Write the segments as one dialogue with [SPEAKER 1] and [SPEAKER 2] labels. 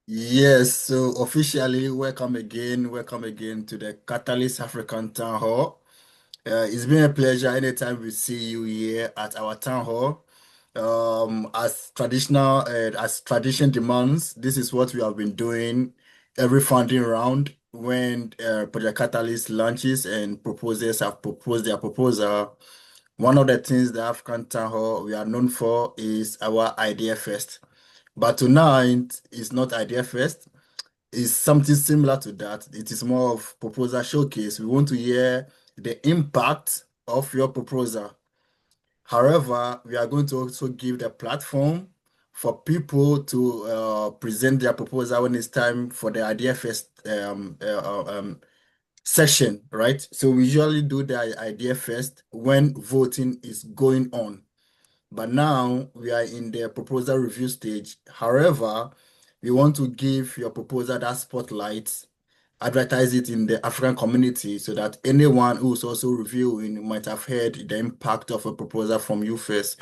[SPEAKER 1] Yes, so officially, welcome again to the Catalyst African Town Hall. It's been a pleasure anytime we see you here at our town hall. As tradition demands, this is what we have been doing every funding round when Project Catalyst launches and proposers have proposed their proposal. One of the things the African Town Hall we are known for is our Idea Fest. But tonight is not Idea Fest, is something similar to that. It is more of proposal showcase. We want to hear the impact of your proposal. However, we are going to also give the platform for people to present their proposal when it's time for the idea first session, right? So we usually do the idea first when voting is going on. But now we are in the proposal review stage. However, we want to give your proposal that spotlight, advertise it in the African community so that anyone who's also reviewing might have heard the impact of a proposal from you first.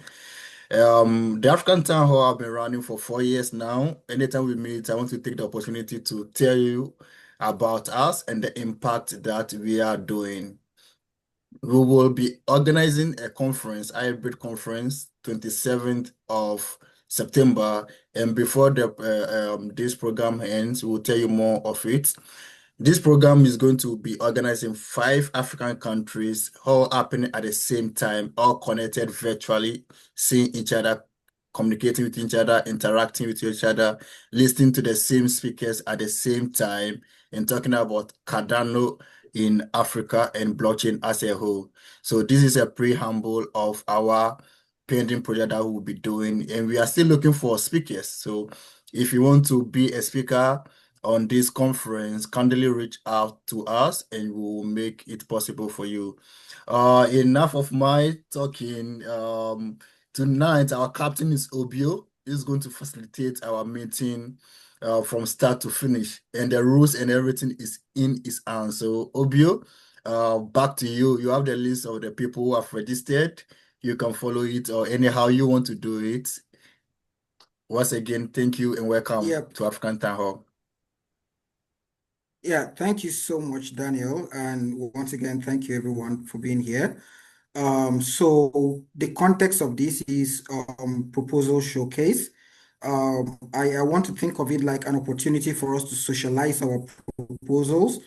[SPEAKER 1] The African Town Hall have been running for 4 years now. Anytime we meet, I want to take the opportunity to tell you about us and the impact that we are doing. We will be organizing a conference, hybrid conference, 27th of September. And before this program ends, we'll tell you more of it. This program is going to be organized in 5 African countries, all happening at the same time, all connected virtually, seeing each other, communicating with each other, interacting with each other, listening to the same speakers at the same time, and talking about Cardano in Africa and blockchain as a whole. So this is a preamble of our pending project that we'll be doing, and we are still looking for speakers. So if you want to be a speaker on this conference, kindly reach out to us and we will make it possible for you. Enough of my talking. Tonight, our captain is Obio. He's going to facilitate our meeting from start to finish, and the rules and everything is in his hands. So, Obio, back to you. You have the list of the people who have registered. You can follow it or anyhow you want to do it. Once again, thank you and welcome
[SPEAKER 2] Yeah,
[SPEAKER 1] to African Town Hall.
[SPEAKER 2] yeah, thank you so much, Daniel. And once again, thank you everyone for being here. So the context of this is proposal showcase. I want to think of it like an opportunity for us to socialize our proposals.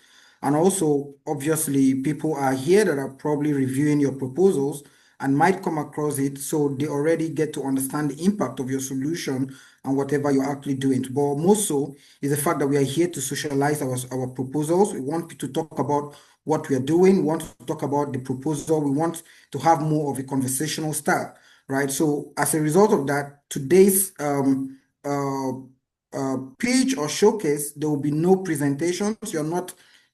[SPEAKER 2] And also, obviously, people are here that are probably reviewing your proposals and might come across it. So they already get to understand the impact of your solution and whatever you're actually doing. But most so is the fact that we are here to socialize our proposals. We want to talk about what we are doing. We want to talk about the proposal. We want to have more of a conversational style, right? So as a result of that, today's pitch or showcase, there will be no presentations. You're not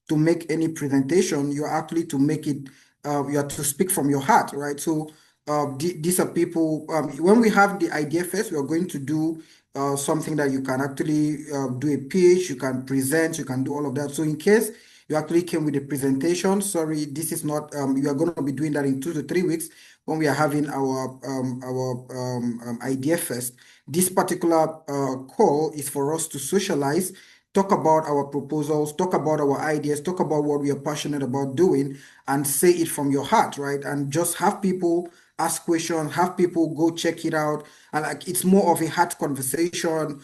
[SPEAKER 2] to make any presentation. You're actually to make it, you are to speak from your heart, right? So these are people, when we have the idea first, we are going to do something that you can actually do a pitch, you can present, you can do all of that. So in case you actually came with a presentation, sorry, this is not, you are going to be doing that in 2 to 3 weeks when we are having our idea first. This particular call is for us to socialize, talk about our proposals, talk about our ideas, talk about what we are passionate about doing, and say it from your heart, right? And just have people ask questions, have people go check it out. And like it's more of a heart conversation.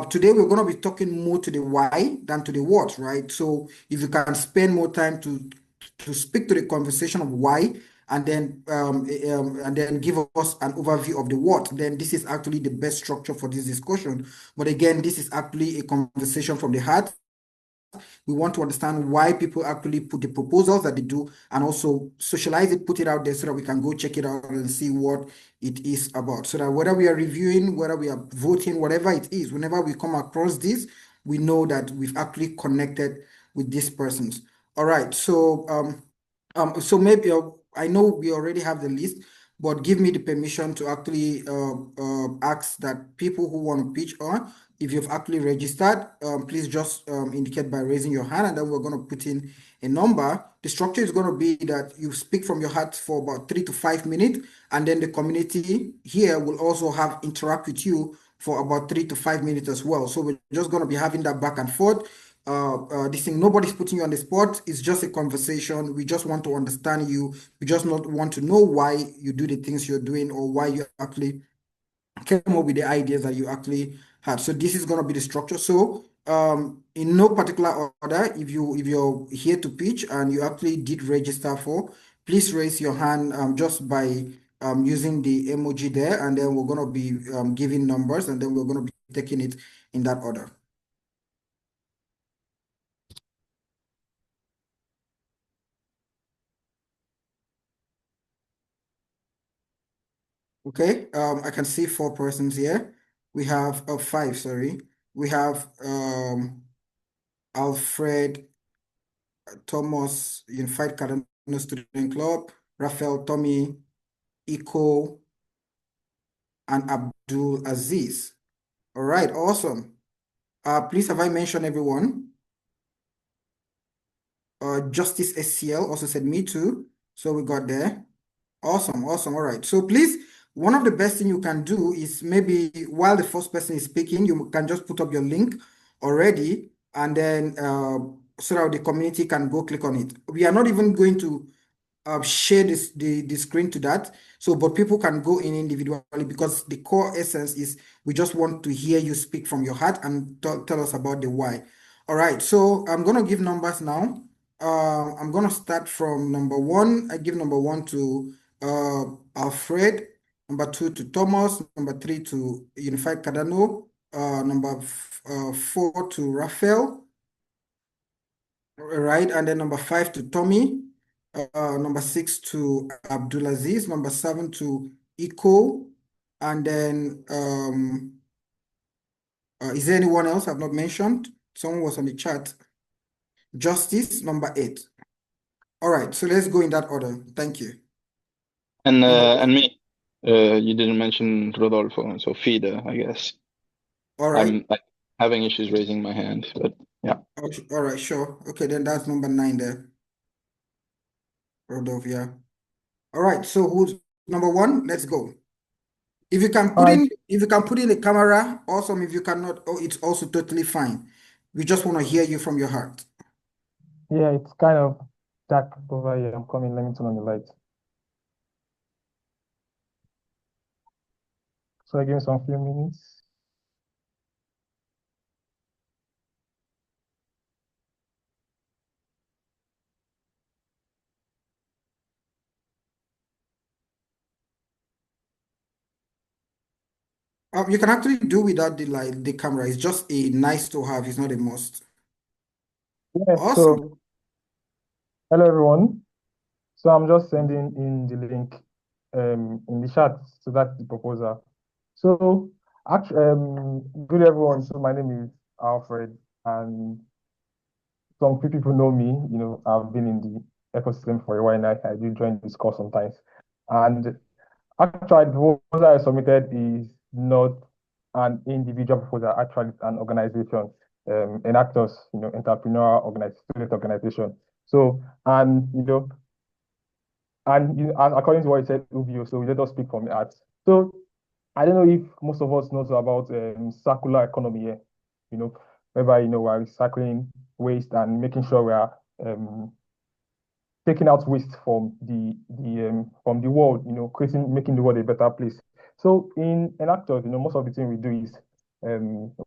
[SPEAKER 2] Today we're going to be talking more to the why than to the what, right? So if you can spend more time to speak to the conversation of why and then give us an overview of the what, then this is actually the best structure for this discussion. But again, this is actually a conversation from the heart. We want to understand why people actually put the proposals that they do and also socialize it, put it out there so that we can go check it out and see what it is about. So that whether we are reviewing, whether we are voting, whatever it is, whenever we come across this, we know that we've actually connected with these persons. All right. So maybe I know we already have the list, but give me the permission to actually ask that people who want to pitch on, if you've actually registered, please just indicate by raising your hand, and then we're going to put in a number. The structure is going to be that you speak from your heart for about 3 to 5 minutes, and then the community here will also have interact with you for about 3 to 5 minutes as well. So we're just going to be having that back and forth. This thing, nobody's putting you on the spot. It's just a conversation. We just want to understand you. We just not want to know why you do the things you're doing or why you actually came up with the ideas that you actually had. So this is going to be the structure. So in no particular order, if you're here to pitch and you actually did register for, please raise your hand just by using the emoji there, and then we're going to be giving numbers, and then we're going to be taking it in that order. Okay, I can see 4 persons here. We have five, sorry. We have Alfred, Thomas, Unified Cardinal Student Club, Raphael, Tommy, Iko, and Abdul Aziz. All right, awesome. Please have I mentioned everyone? Justice SCL also said me too. So we got there. Awesome, awesome. All right. So please, one of the best thing you can do is maybe while the first person is speaking, you can just put up your link already, and then so that the community can go click on it. We are not even going to share the screen to that. So, but people can go in individually because the core essence is we just want to hear you speak from your heart and tell us about the why. All right. So I'm gonna give numbers now. I'm gonna start from number one. I give number one to Alfred, number two to Thomas, number three to Unified Cardano, number four to Raphael, right, and then number five to Tommy, number six to Abdulaziz, number seven to Iko, and then is there anyone else I've not mentioned? Someone was on the chat. Justice, number eight. All right, so let's go in that order. Thank you.
[SPEAKER 3] And
[SPEAKER 2] Number
[SPEAKER 3] and me, you didn't mention Rodolfo, so Fide, I guess.
[SPEAKER 2] All right.
[SPEAKER 3] I'm like, having issues raising my hand, but yeah.
[SPEAKER 2] All right, sure. Okay, then that's number nine there. Rodolfo. All right, so who's number one? Let's go. If you can put
[SPEAKER 4] Hi.
[SPEAKER 2] in a camera, awesome. If you cannot, oh, it's also totally fine. We just want to hear you from your heart.
[SPEAKER 4] Yeah, it's kind of dark over here. I'm coming. Let me turn on the light. So give me some few minutes.
[SPEAKER 2] You can actually do without the light, the camera. It's just a nice to have. It's not a must.
[SPEAKER 4] Yeah,
[SPEAKER 2] Awesome.
[SPEAKER 4] so hello everyone. So I'm just sending in the link in the chat. So that's the proposal. So actually, good everyone. So my name is Alfred, and some few people know me. I've been in the ecosystem for a while now. I do join this course sometimes, and actually, the proposal I submitted is not an individual proposal. Actually, it's an organization, an actors, entrepreneur student organization. So, and according to what you said, UBO, so we let us speak from the arts. So, I don't know if most of us knows about circular economy here, whereby we're recycling waste and making sure we are taking out waste from the world, making the world a better place. So in Enactors, most of the thing we do is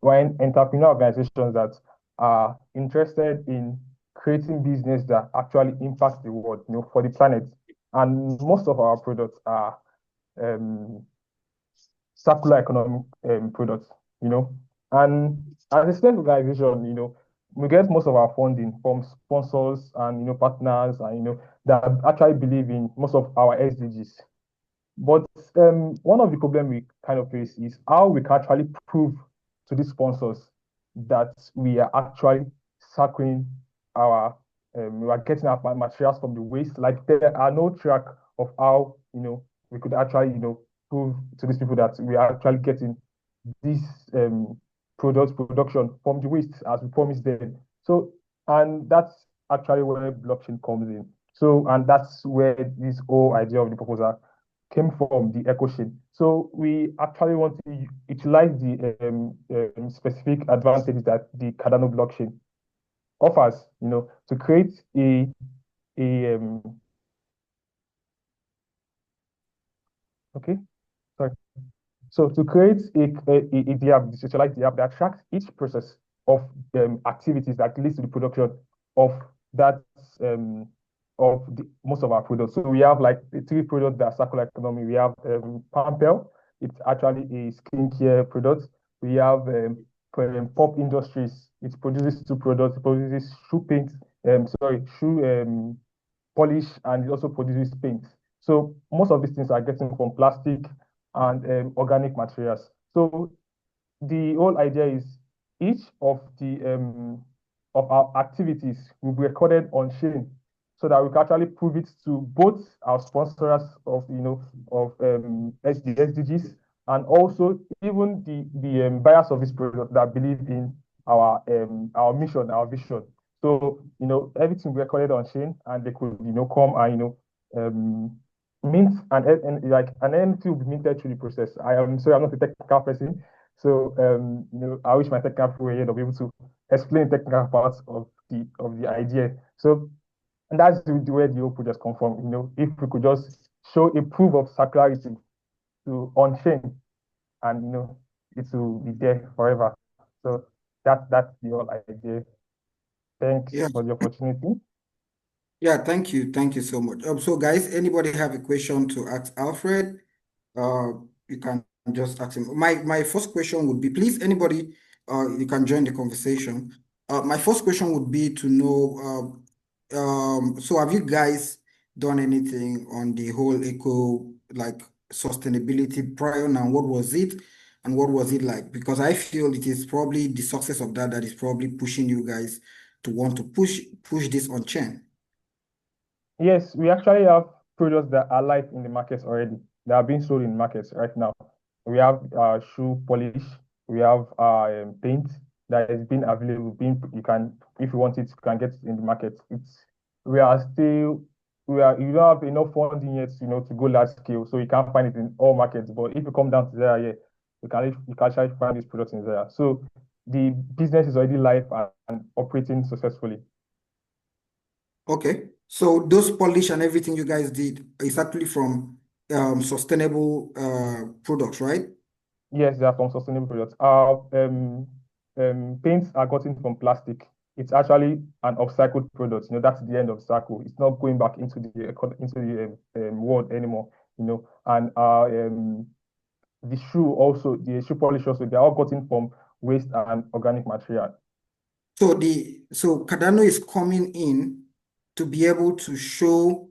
[SPEAKER 4] when entrepreneur organizations that are interested in creating business that actually impacts the world, for the planet. And most of our products are circular economic products, And as a student organization, we get most of our funding from sponsors and partners and that actually believe in most of our SDGs. But one of the problem we kind of face is how we can actually prove to these sponsors that we are actually cycling we are getting our materials from the waste. Like there are no track of how we could actually prove to these people that we are actually getting this production from the waste as we promised them. So, and that's actually where blockchain comes in. So, and that's where this whole idea of the proposal came from the eco chain. So we actually want to utilize the specific advantages that the Cardano blockchain offers, to create a okay, sorry. So to create the app, decentralize the app that tracks each process of activities that leads to the production of that most of our products. So we have like the three products that are circular economy. We have palm pearl. It's actually a skincare product. We have Pop Industries. It produces two products. It produces shoe polish, and it also produces paint. So most of these things are getting from plastic and organic materials. So the whole idea is each of our activities will be recorded on chain so that we can actually prove it to both our sponsors of the SDGs, and also even the buyers of this product that believe in our mission, our vision. So everything recorded on chain, and they could come and mint, and like an NFT will be minted through the process. I am sorry, I'm not a technical person, so I wish my technical people were here to be able to explain the technical parts of the idea. So, and that's where the whole project come from. If we could just show a proof of circularity to on chain, and it will be there forever. So that's the whole idea. Thanks
[SPEAKER 2] Yeah.
[SPEAKER 4] for the opportunity.
[SPEAKER 2] Yeah, thank you. Thank you so much. So guys, anybody have a question to ask Alfred? You can just ask him. My first question would be, please, anybody, you can join the conversation. My first question would be to know, so have you guys done anything on the whole eco, like sustainability prior now? What was it and what was it like? Because I feel it is probably the success of that is probably pushing you guys to want to push this on chain.
[SPEAKER 4] Yes, we actually have products that are live in the markets already. They are being sold in markets right now. We have shoe polish. We have paint that is being available. You can, if you want it, you can get it in the market. You don't have enough funding yet, to go large scale, so you can't find it in all markets. But if you come down to there, yeah, you can actually find these products in there. So the business is already live and operating successfully.
[SPEAKER 2] Okay, so those polish and everything you guys did is actually from sustainable products, right?
[SPEAKER 4] Yes, they are from sustainable products. Paints are gotten from plastic. It's actually an upcycled product. That's the end of the cycle. It's not going back into the world anymore. And the shoe polish also, they're all gotten from waste and organic material.
[SPEAKER 2] So Cardano is coming in to be able to show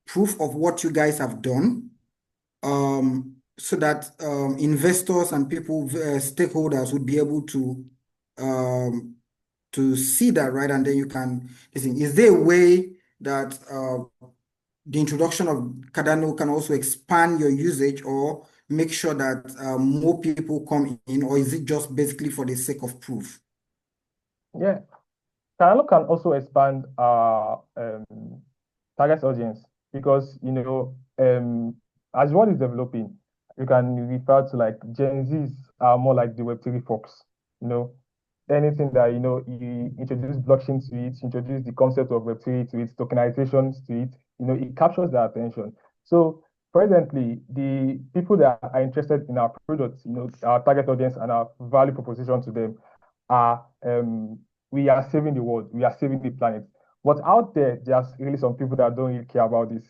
[SPEAKER 2] proof of what you guys have done, so that investors and people, stakeholders would be able to see that, right? And then you can listen. Is there a way that the introduction of Cardano can also expand your usage or make sure that more people come in, or is it just basically for the sake of proof?
[SPEAKER 4] Yeah, Cardano can also expand our target audience, because as one is developing, you can refer to like Gen Zs are more like the Web3 folks. Anything that you introduce blockchain to it, introduce the concept of Web3 to it, tokenizations to it, it captures their attention. So presently, the people that are interested in our products, our target audience and our value proposition to them are we are saving the world, we are saving the planet. But out there's really some people that don't really care about this.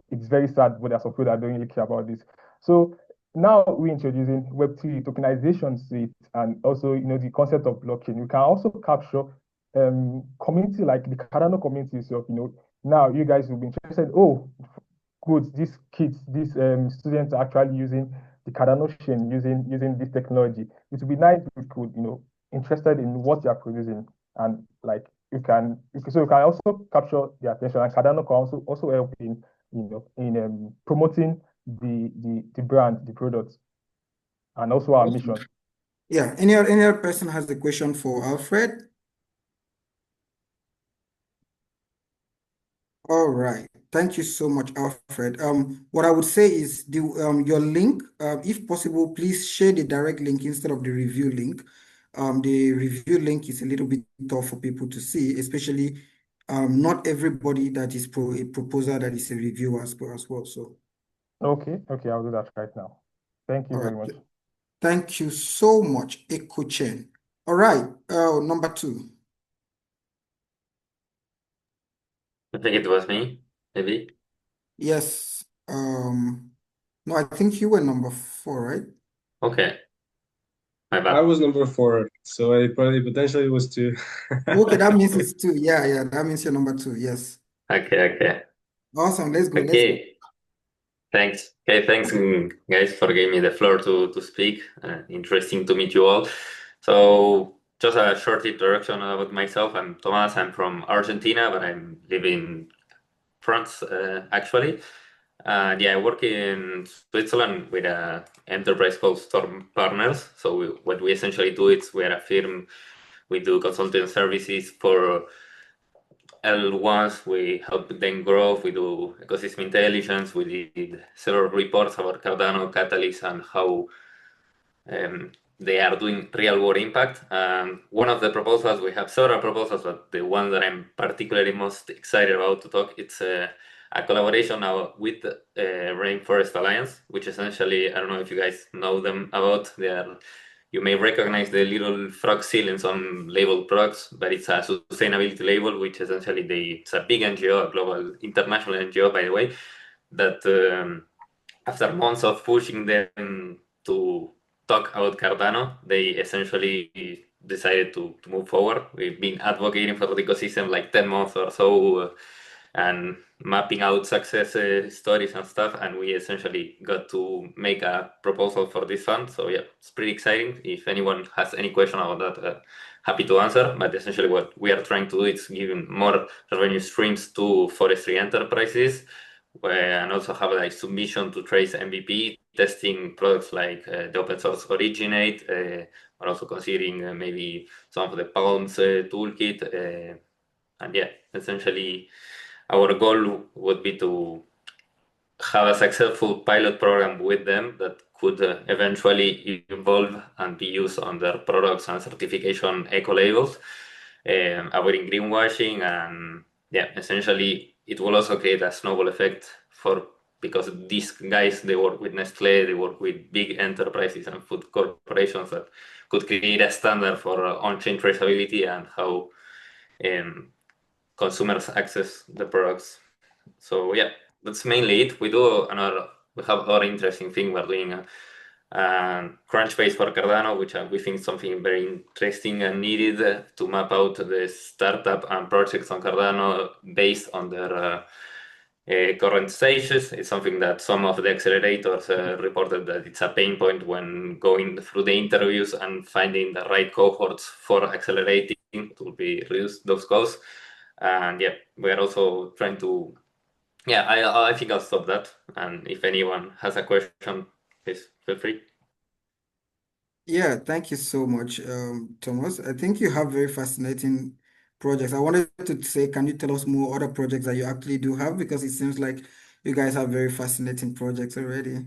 [SPEAKER 4] It's very sad, but there's some people that don't really care about this. So now we're introducing Web3 tokenizations to it, and also the concept of blockchain. You can also capture community like the Cardano community itself. Now you guys will be interested. Oh, good, these kids, these students are actually using the Cardano chain, using this technology. It would be nice if we could, interested in what they are producing, and like you can also capture the attention, and Cardano can also help in promoting the brand, the product, and also our mission.
[SPEAKER 2] Yeah. Any other person has a question for Alfred? All right. Thank you so much, Alfred. What I would say is your link, if possible, please share the direct link instead of the review link. The review link is a little bit tough for people to see, especially not everybody that is a proposer that is a reviewer as well. So,
[SPEAKER 4] Okay, I'll do that right now. Thank you
[SPEAKER 2] all
[SPEAKER 4] very
[SPEAKER 2] right.
[SPEAKER 4] much.
[SPEAKER 2] Thank you so much, Eko Chen. All right, number two.
[SPEAKER 5] I think it was me, maybe.
[SPEAKER 2] Yes. No, I think you were number four, right?
[SPEAKER 5] Okay, my
[SPEAKER 6] I
[SPEAKER 5] bad.
[SPEAKER 6] was number 4, so I probably potentially was 2.
[SPEAKER 2] Okay, that means it's two. Yeah, that means you're number two. Yes.
[SPEAKER 5] Okay.
[SPEAKER 2] Awesome. Let's go.
[SPEAKER 5] Okay. Thanks. Okay, thanks, guys, for giving me the floor to speak. Interesting to meet you all. So, just a short introduction about myself. I'm Tomas. I'm from Argentina, but I'm living in France, actually. And yeah, I work in Switzerland with a enterprise called Storm Partners. So, what we essentially do is we're a firm. We do consulting services for L1s, we help them grow. We do ecosystem intelligence. We did several reports about Cardano, Catalyst, and how they are doing real world impact. One of the proposals, we have several proposals, but the one that I'm particularly most excited about to talk, it's a collaboration now with Rainforest Alliance, which essentially, I don't know if you guys know them about, they are, you may recognize the little frog seal in some labeled products, but it's a sustainability label, which essentially it's a big NGO, a global international NGO, by the way, that after months of pushing them to talk about Cardano, they essentially decided to move forward. We've been advocating for the ecosystem like 10 months or so and mapping out success stories and stuff. And we essentially got to make a proposal for this fund. So yeah, it's pretty exciting. If anyone has any question about that, happy to answer. But essentially what we are trying to do is giving more revenue streams to forestry enterprises and also have like submission to trace MVP, testing products like the open source Originate, but also considering maybe some of the Palms toolkit. And yeah, essentially our goal would be to have a successful pilot program with them that could eventually evolve and be used on their products and certification eco labels, avoiding greenwashing. And yeah, essentially it will also create a snowball effect for because these guys, they work with Nestle, they work with big enterprises and food corporations that could create a standard for on-chain traceability and how consumers access the products. So yeah, that's mainly it. We have other interesting thing. We're doing a Crunchbase for Cardano, which we think is something very interesting and needed to map out the startup and projects on Cardano based on their current stages. It's something that some of the accelerators reported that it's a pain point when going through the interviews and finding the right cohorts for accelerating to be reduce those costs. And yeah, we are also trying to. Yeah, I think I'll stop that. And if anyone has a question, please feel free.
[SPEAKER 2] Yeah, thank you so much, Thomas. I think you have very fascinating projects. I wanted to say, can you tell us more other projects that you actually do have? Because it seems like you guys have very fascinating projects already.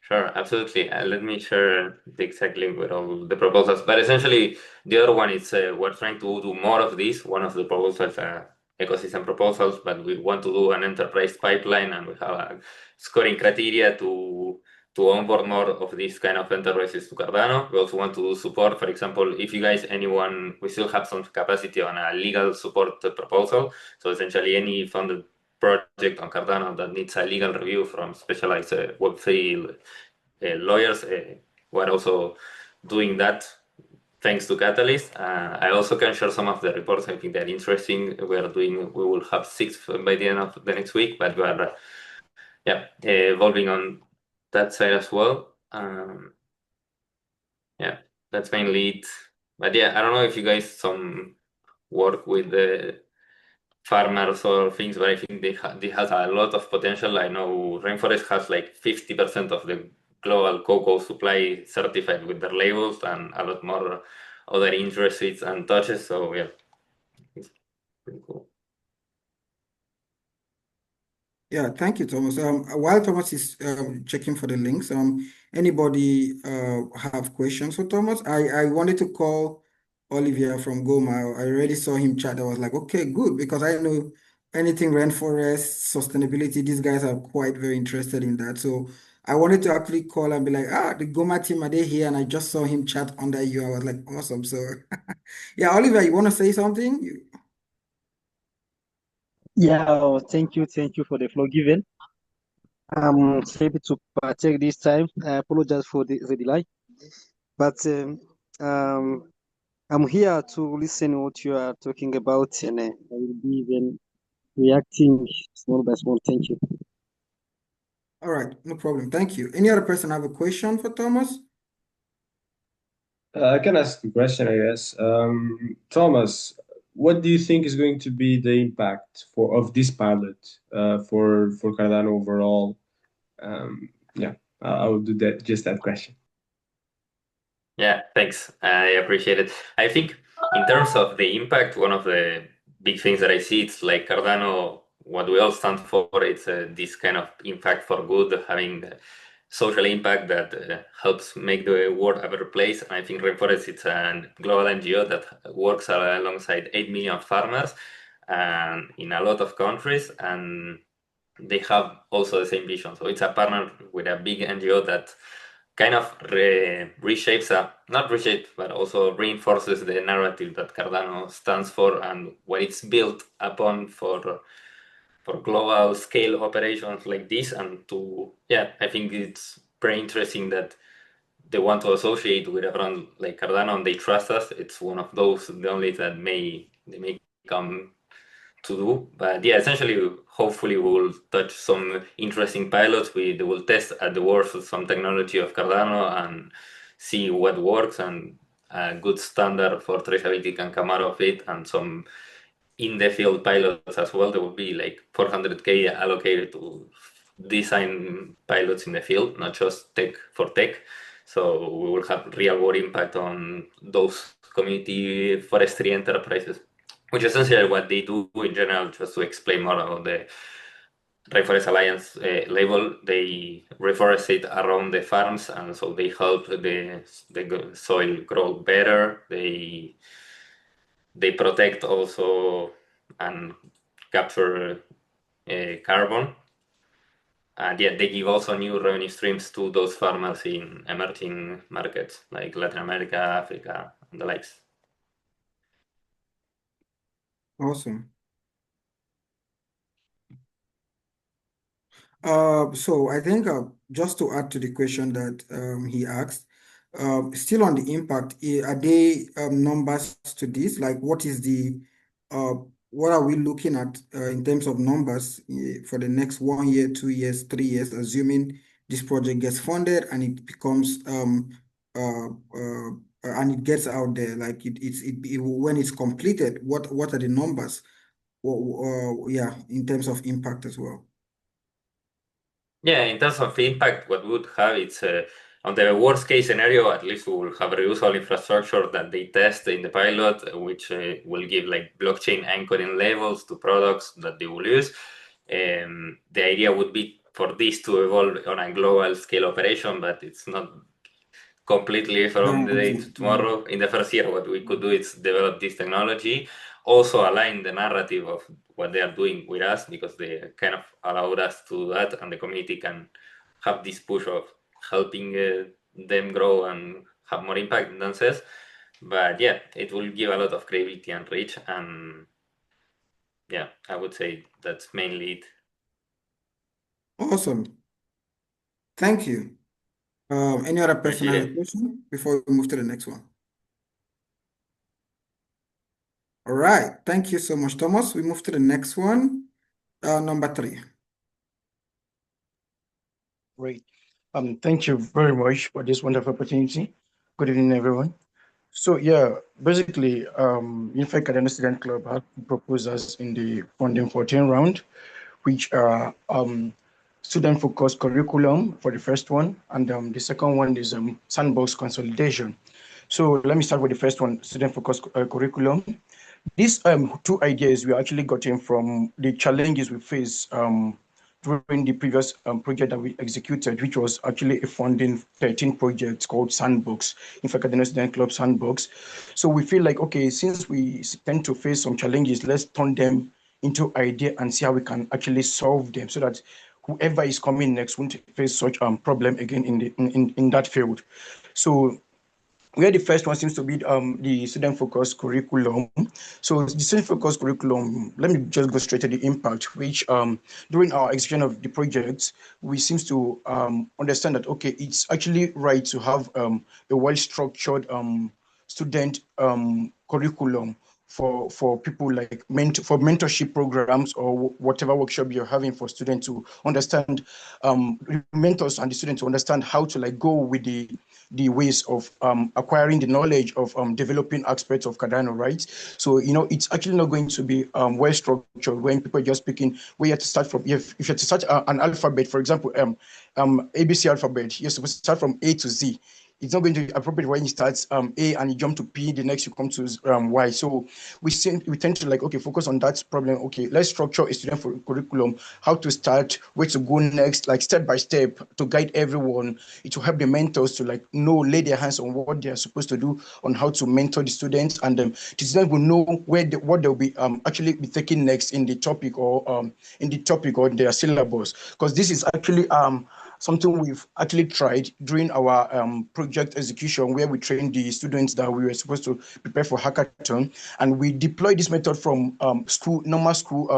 [SPEAKER 5] Sure, absolutely. Let me share the exact link with all the proposals. But essentially, the other one is we're trying to do more of this. One of the proposals, ecosystem proposals, but we want to do an enterprise pipeline, and we have a scoring criteria to onboard more of these kind of enterprises to Cardano. We also want to do support. For example, if you guys, anyone, we still have some capacity on a legal support proposal. So essentially, any funded project on Cardano that needs a legal review from specialized Web3 lawyers. We're also doing that thanks to Catalyst. I also can share some of the reports. I think they're interesting. We will have 6 by the end of the next week, but we are evolving on that side as well. Yeah, that's mainly it. But yeah, I don't know if you guys some work with the farmers or things, but I think they has a lot of potential. I know Rainforest has like 50% of the global cocoa supply certified with their labels and a lot more other interests and touches. So yeah, it's pretty cool.
[SPEAKER 2] Yeah, thank you, Thomas. While Thomas is checking for the links, anybody have questions for Thomas? I wanted to call Olivia from Goma. I already saw him chat. I was like, okay, good, because I know anything rainforest, sustainability, these guys are quite very interested in that. So I wanted to actually call and be like, the Goma team, are they here? And I just saw him chat under you. I was like, awesome. So yeah, Olivia, you want to say something?
[SPEAKER 7] Yeah, thank you for the floor given. I'm happy to partake this time. I apologize for the delay, but um, I'm here to listen what you are talking about, and I will be then reacting small by small. Thank you.
[SPEAKER 2] All right, no problem. Thank you. Any other person have a question for Thomas?
[SPEAKER 6] I can ask a question, I guess. Thomas, what do you think is going to be the impact of this pilot for Cardano overall? Yeah, I will do that. Just that question.
[SPEAKER 5] Yeah, thanks. I appreciate it. I think in terms of the impact, one of the big things that I see, it's like Cardano, what we all stand for, it's this kind of impact for good, having social impact that helps make the world a better place. And I think Rainforest, it's a global NGO that works alongside 8 million farmers and in a lot of countries, and they have also the same vision. So it's a partner with a big NGO that kind of reshapes, not reshapes, but also reinforces the narrative that Cardano stands for and what it's built upon for global scale operations like this. And I think it's very interesting that they want to associate with a brand like Cardano and they trust us. It's one of those, the only that they may come to do. But yeah, essentially, hopefully, we will touch some interesting pilots. They will test at the worst some technology of Cardano and see what works, and a good standard for traceability can come out of it, and some in the field pilots as well. There will be like 400K allocated to design pilots in the field, not just tech for tech. So we will have real world impact on those community forestry enterprises, which is essentially what they do in general. Just to explain more about the Rainforest Alliance label, they reforestate around the farms, and so they help the soil grow better. They protect also and capture carbon. And yet they give also new revenue streams to those farmers in emerging markets like Latin America, Africa, and the likes.
[SPEAKER 2] Awesome. So I think just to add to the question that he asked, still on the impact, are they numbers to this? Like, what are we looking at in terms of numbers for the next 1 year, 2 years, 3 years, assuming this project gets funded and it becomes and it gets out there, like when it's completed, what are the numbers? Yeah, in terms of impact as well.
[SPEAKER 5] Yeah, in terms of impact, what we would have it's on the worst case scenario, at least we will have reusable infrastructure that they test in the pilot, which will give like blockchain anchoring levels to products that they will use. The idea would be for this to evolve on a global scale operation, but it's not completely from the day to tomorrow. In the first year, what we could do is develop this technology, also align the narrative of what they are doing with us, because they kind of allowed us to do that, and the community can have this push of helping them grow and have more impact in themselves. But yeah, it will give a lot of credibility and reach, and yeah, I would say that's mainly it.
[SPEAKER 2] Awesome. Thank you. Any other person has a
[SPEAKER 5] Appreciate it.
[SPEAKER 2] question before we move to the next one? All right. Thank you so much, Thomas. We move to the next one, number 3.
[SPEAKER 8] Great. Thank you very much for this wonderful opportunity. Good evening, everyone. So yeah, basically, Unified Cardano Student Club has proposed us in the funding 14 round, which are student-focused curriculum for the first one, and the second one is sandbox consolidation. So let me start with the first one, student-focused curriculum. These two ideas we actually got in from the challenges we face to during the previous project that we executed, which was actually a funding 13 project called Sandbox, in fact, the Student Club Sandbox. So we feel like, okay, since we tend to face some challenges, let's turn them into idea and see how we can actually solve them so that whoever is coming next won't face such problem again in that field. So where the first one seems to be the student-focused curriculum. So the student-focused curriculum, let me just go straight to the impact, which during our execution of the project, we seems to understand that, okay, it's actually right to have a well-structured student curriculum for people like for mentorship programs or whatever workshop you're having for students to understand mentors and the students to understand how to like go with the ways of acquiring the knowledge of developing aspects of Cardano, right? So, it's actually not going to be well structured when people are just speaking where you have to start from. If you have to start an alphabet, for example, ABC alphabet, you're supposed to start from A to Z. It's not going to be appropriate when you start A and you jump to P, the next you come to Y. So we tend to like, okay, focus on that problem. Okay, let's structure a student for curriculum, how to start, where to go next, like step by step to guide everyone. It will help the mentors to like lay their hands on what they are supposed to do, on how to mentor the students, and the students will know what they'll be actually be taking next in the topic or their syllabus. Because this is actually something we've actually tried during our project execution, where we trained the students that we were supposed to prepare for hackathon, and we deployed this method from normal school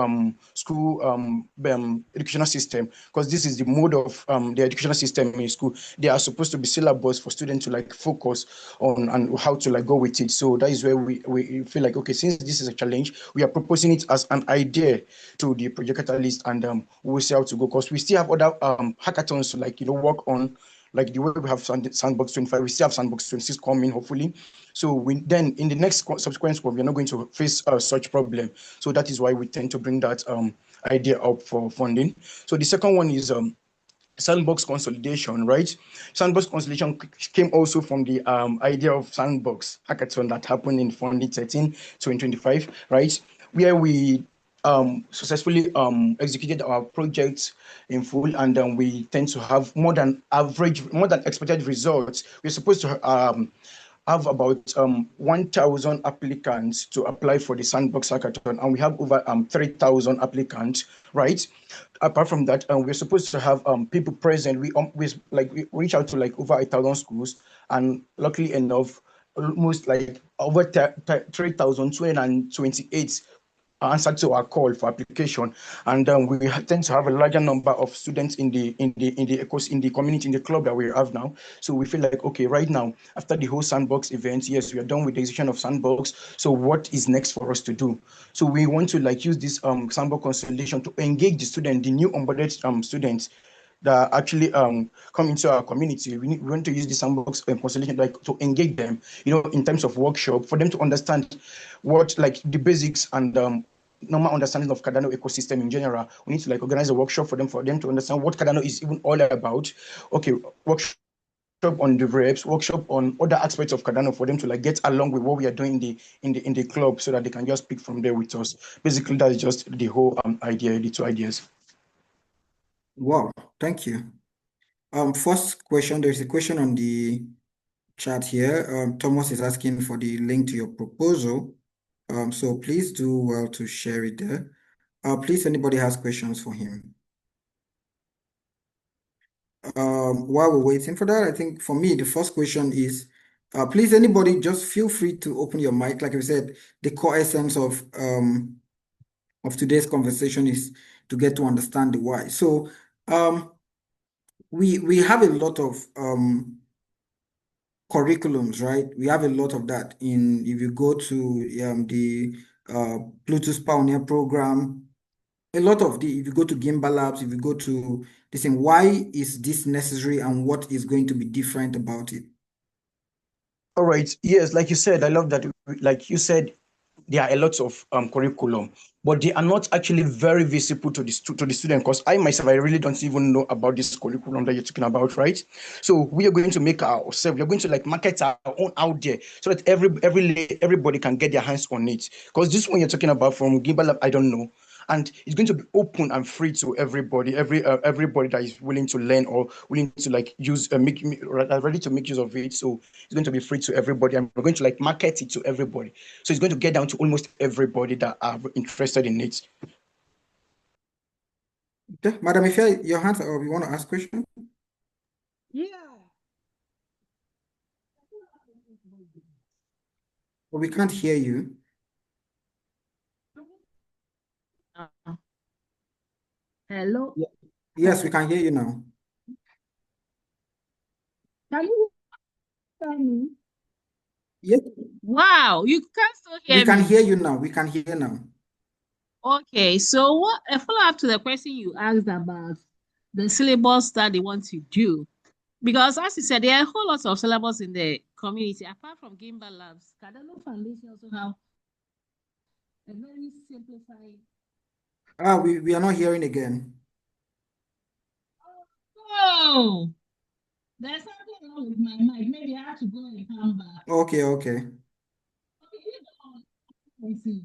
[SPEAKER 8] educational system, because this is the mode of the educational system in school. They are supposed to be syllabus for students to like focus on and how to like go with it. So that is where we feel like, okay, since this is a challenge, we are proposing it as an idea to the project catalyst, and we'll see how to go, because we still have other hackathons to like work on, like the way we have Sandbox 25, we still have Sandbox 26 coming hopefully. So we then in the next subsequent squad, we're not going to face such problem. So that is why we tend to bring that idea up for funding. So the second one is Sandbox consolidation, right? Sandbox consolidation came also from the idea of Sandbox hackathon that happened in funding 2025, right? Where we successfully executed our projects in full, and we tend to have more than expected results. We're supposed to have about 1,000 applicants to apply for the Sandbox Hackathon, and we have over 3,000 applicants, right? Apart from that, we're supposed to have people present. We reach out to like over 1,000 schools, and luckily enough, almost like over 3,228 answered to our call for application, and we tend to have a larger number of students in the community, in the club that we have now. So we feel like, okay, right now after the whole Sandbox event, yes, we are done with the execution of Sandbox. So what is next for us to do? So we want to like use this Sandbox consolidation to engage the student, the new onboarded students that actually come into our community. We want to use the Sandbox consolidation like to engage them, in terms of workshop, for them to understand what like the basics and normal understanding of Cardano ecosystem in general. We need to like organize a workshop for them to understand what Cardano is even all about. Okay, workshop on the reps, workshop on other aspects of Cardano for them to like get along with what we are doing in the club, so that they can just pick from there with us. Basically, that's just the whole idea, the two ideas.
[SPEAKER 2] Wow, thank you. First question, there's a question on the chat here. Thomas is asking for the link to your proposal. So please do well to share it there. Please, anybody has questions for him? While we're waiting for that, I think for me, the first question is, please, anybody, just feel free to open your mic. Like I said, the core essence of today's conversation is to get to understand the why. So we have a lot of curriculums, right? We have a lot of that if you go to the Bluetooth Pioneer program, if you go to Gimbal Labs, if you go to this thing, why is this necessary and what is going to be different about it?
[SPEAKER 8] All right. Yes, like you said, I love that. Like you said, there are a lot of curriculum, but they are not actually very visible to the student. Because I myself, I really don't even know about this curriculum that you're talking about, right? So we are going to make ourselves. We're going to like market our own out there, so that everybody can get their hands on it. Because this one you're talking about from Gimbal Lab, I don't know. and it's going to be open and free to everybody, everybody that is willing to learn or willing to like use ready to make use of it. So it's going to be free to everybody, and we're going to like market it to everybody. So it's going to get down to almost everybody that are interested in it.
[SPEAKER 2] Okay, Madam, if your hands are up, you want to ask question?
[SPEAKER 9] Yeah.
[SPEAKER 2] But we can't hear you.
[SPEAKER 9] Hello.
[SPEAKER 2] Yes, we can hear you now.
[SPEAKER 9] Can you hear me?
[SPEAKER 2] Yes,
[SPEAKER 9] Wow, you can still
[SPEAKER 2] we
[SPEAKER 9] hear
[SPEAKER 2] can
[SPEAKER 9] me.
[SPEAKER 2] hear you now. We can hear now.
[SPEAKER 9] Okay, so what a follow-up to the question you asked about the syllabus that they want to do. Because as you said, there are a whole lot of syllabus in the community. Apart from Gimba Labs, Cardano Foundation also have a very simplified.
[SPEAKER 2] We are not hearing again.
[SPEAKER 9] Oh, there's something wrong with my mic. Maybe I have to go and come back.
[SPEAKER 2] Okay.
[SPEAKER 9] Okay, I see.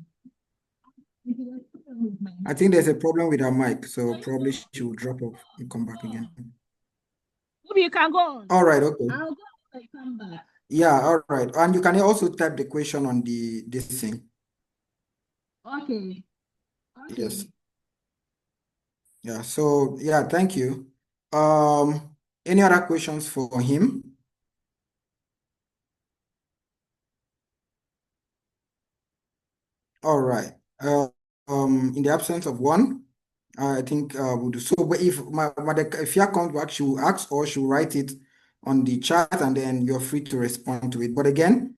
[SPEAKER 2] I think there's a problem with our mic, so probably she will drop off and come back again.
[SPEAKER 9] Maybe you can go on.
[SPEAKER 2] All right, okay.
[SPEAKER 9] I'll go and come back.
[SPEAKER 2] Yeah, all right. And you can also type the question on this thing.
[SPEAKER 9] Okay.
[SPEAKER 2] Yes. Yeah, so yeah, thank you. Any other questions for him? All right. In the absence of one, I think we'll do so. But if Fia comes back, she will ask or she will write it on the chat, and then you're free to respond to it. But again,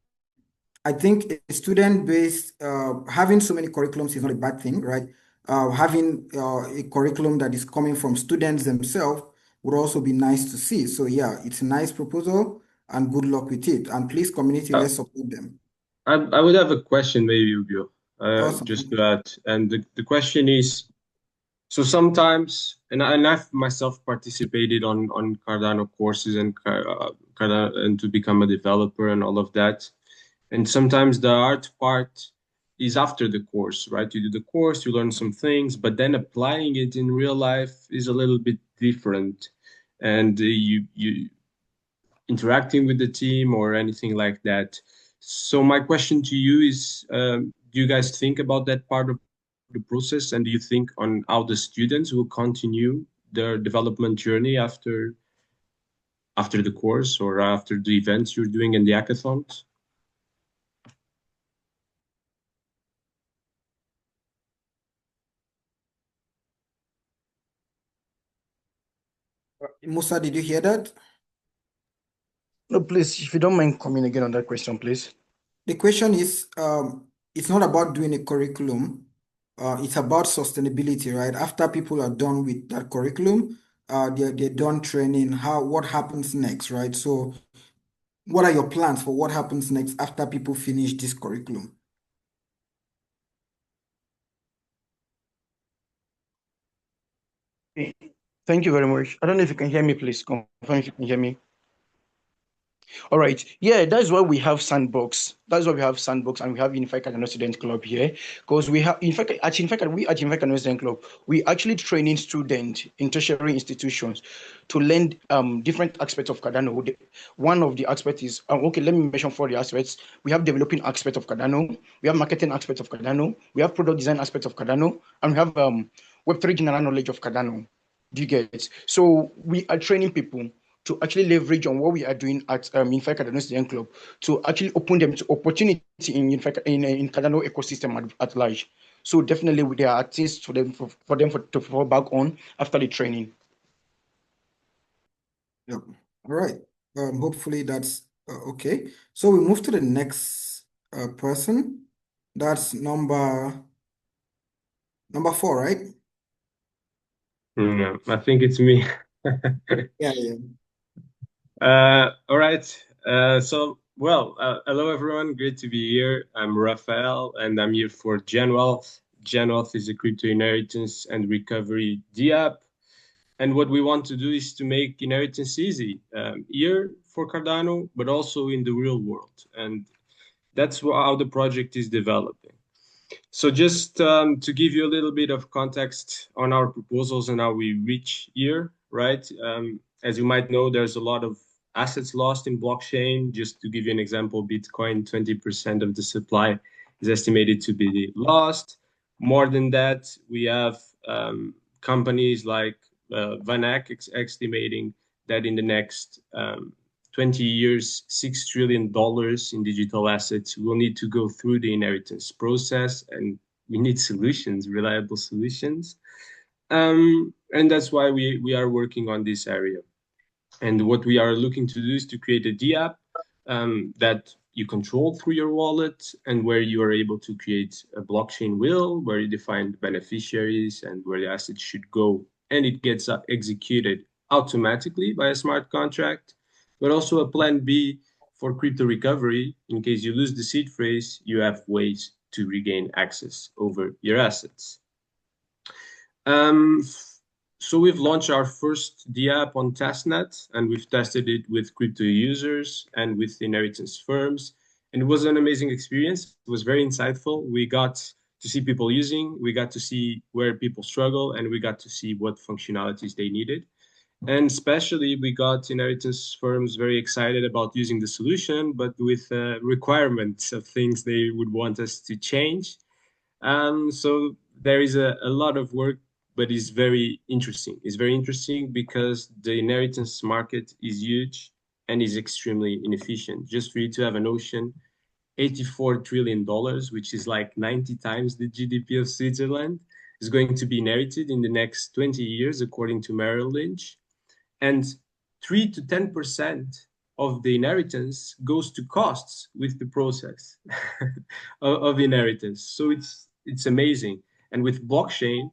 [SPEAKER 2] I think a student-based, having so many curriculums is not a bad thing, right? Having a curriculum that is coming from students themselves would also be nice to see. So yeah, it's a nice proposal, and good luck with it. And please, community, let's support them.
[SPEAKER 6] I would have a question, maybe, Ubio,
[SPEAKER 2] Awesome.
[SPEAKER 6] just to add. And the question is, so sometimes, and I've myself participated on Cardano courses and Cardano, and to become a developer and all of that. And sometimes the art part is after the course, right? You do the course, you learn some things, but then applying it in real life is a little bit different. And you interacting with the team or anything like that. So my question to you is, do you guys think about that part of the process, and do you think on how the students will continue their development journey after the course or after the events you're doing in the hackathons?
[SPEAKER 2] Musa, did you hear that?
[SPEAKER 8] No, please, if you don't mind coming again on that question, please.
[SPEAKER 2] The question is, it's not about doing a curriculum. It's about sustainability, right? After people are done with that curriculum, they're done training, what happens next, right? So what are your plans for what happens next after people finish this curriculum?
[SPEAKER 8] Thank you very much. I don't know if you can hear me, please confirm if you can hear me. All right. Yeah, that's why we have Sandbox. That's why we have Sandbox, and we have Unified Cardano Student Club here. Because we have, we at Unified Cardano Student Club, we actually training students in tertiary institutions to learn different aspects of Cardano. One of the aspects is, okay, let me mention 4 the aspects. We have developing aspect of Cardano, we have marketing aspect of Cardano, we have product design aspect of Cardano, and we have Web3 general knowledge of Cardano. Do you get it? So we are training people to actually leverage on what we are doing at Unified Cardano Student Club to actually open them to opportunity in Cardano ecosystem at large. So definitely there are things for them to fall back on after the training.
[SPEAKER 2] Yep. All right. Hopefully that's okay. So we move to the next person. That's number 4, right?
[SPEAKER 6] No, I think it's me.
[SPEAKER 2] Yeah.
[SPEAKER 6] All right. Hello everyone. Great to be here. I'm Rafael, and I'm here for GenWealth. GenWealth is a crypto inheritance and recovery DApp. And what we want to do is to make inheritance easy here for Cardano, but also in the real world. And that's how the project is developing. So just to give you a little bit of context on our proposals and how we reach here, right? As you might know, there's a lot of assets lost in blockchain. Just to give you an example, Bitcoin, 20% of the supply is estimated to be lost. More than that, we have companies like Vanak estimating that in the next 20 years, $6 trillion in digital assets will need to go through the inheritance process, and we need solutions, reliable solutions. And that's why we are working on this area. And what we are looking to do is to create a DApp that you control through your wallet, and where you are able to create a blockchain will, where you define the beneficiaries and where the assets should go, and it gets executed automatically by a smart contract, but also a plan B for crypto recovery. In case you lose the seed phrase, you have ways to regain access over your assets. So we've launched our first DApp on testnet, and we've tested it with crypto users and with inheritance firms. And it was an amazing experience. It was very insightful. We got to see people using, we got to see where people struggle, and we got to see what functionalities they needed. And especially, we got inheritance firms very excited about using the solution, but with requirements of things they would want us to change. So there is a lot of work, but it's very interesting. It's very interesting because the inheritance market is huge and is extremely inefficient. Just for you to have a notion, $84 trillion, which is like 90 times the GDP of Switzerland, is going to be inherited in the next 20 years, according to Merrill Lynch. And 3 to 10% of the inheritance goes to costs with the process of inheritance. So it's amazing. And with blockchain,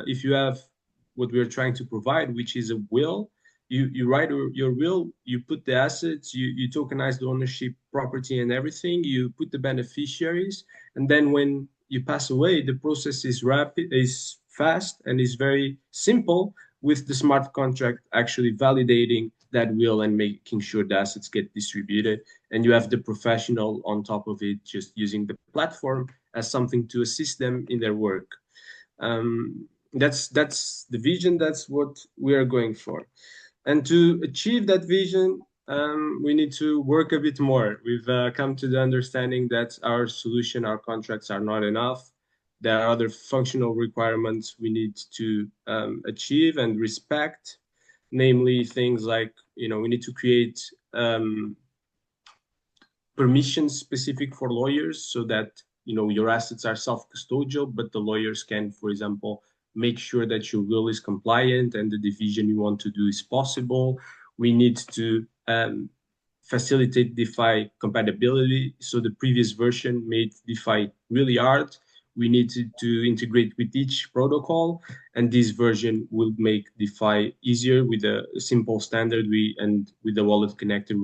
[SPEAKER 6] if you have what we're trying to provide, which is a will, you write your will, you put the assets, you tokenize the ownership, property, and everything. You put the beneficiaries, and then when you pass away, the process is rapid, is fast, and is very simple, with the smart contract actually validating that will and making sure the assets get distributed. And you have the professional on top of it, just using the platform as something to assist them in their work. That's the vision. That's what we are going for. And to achieve that vision, we need to work a bit more. We've come to the understanding that our solution, our contracts are not enough. There are other functional requirements we need to achieve and respect, namely things like, we need to create permissions specific for lawyers, so that your assets are self-custodial, but the lawyers can, for example, make sure that your will is compliant and the division you want to do is possible. We need to facilitate DeFi compatibility. So the previous version made DeFi really hard. We need to integrate with each protocol, and this version will make DeFi easier with a simple standard. And with the wallet connector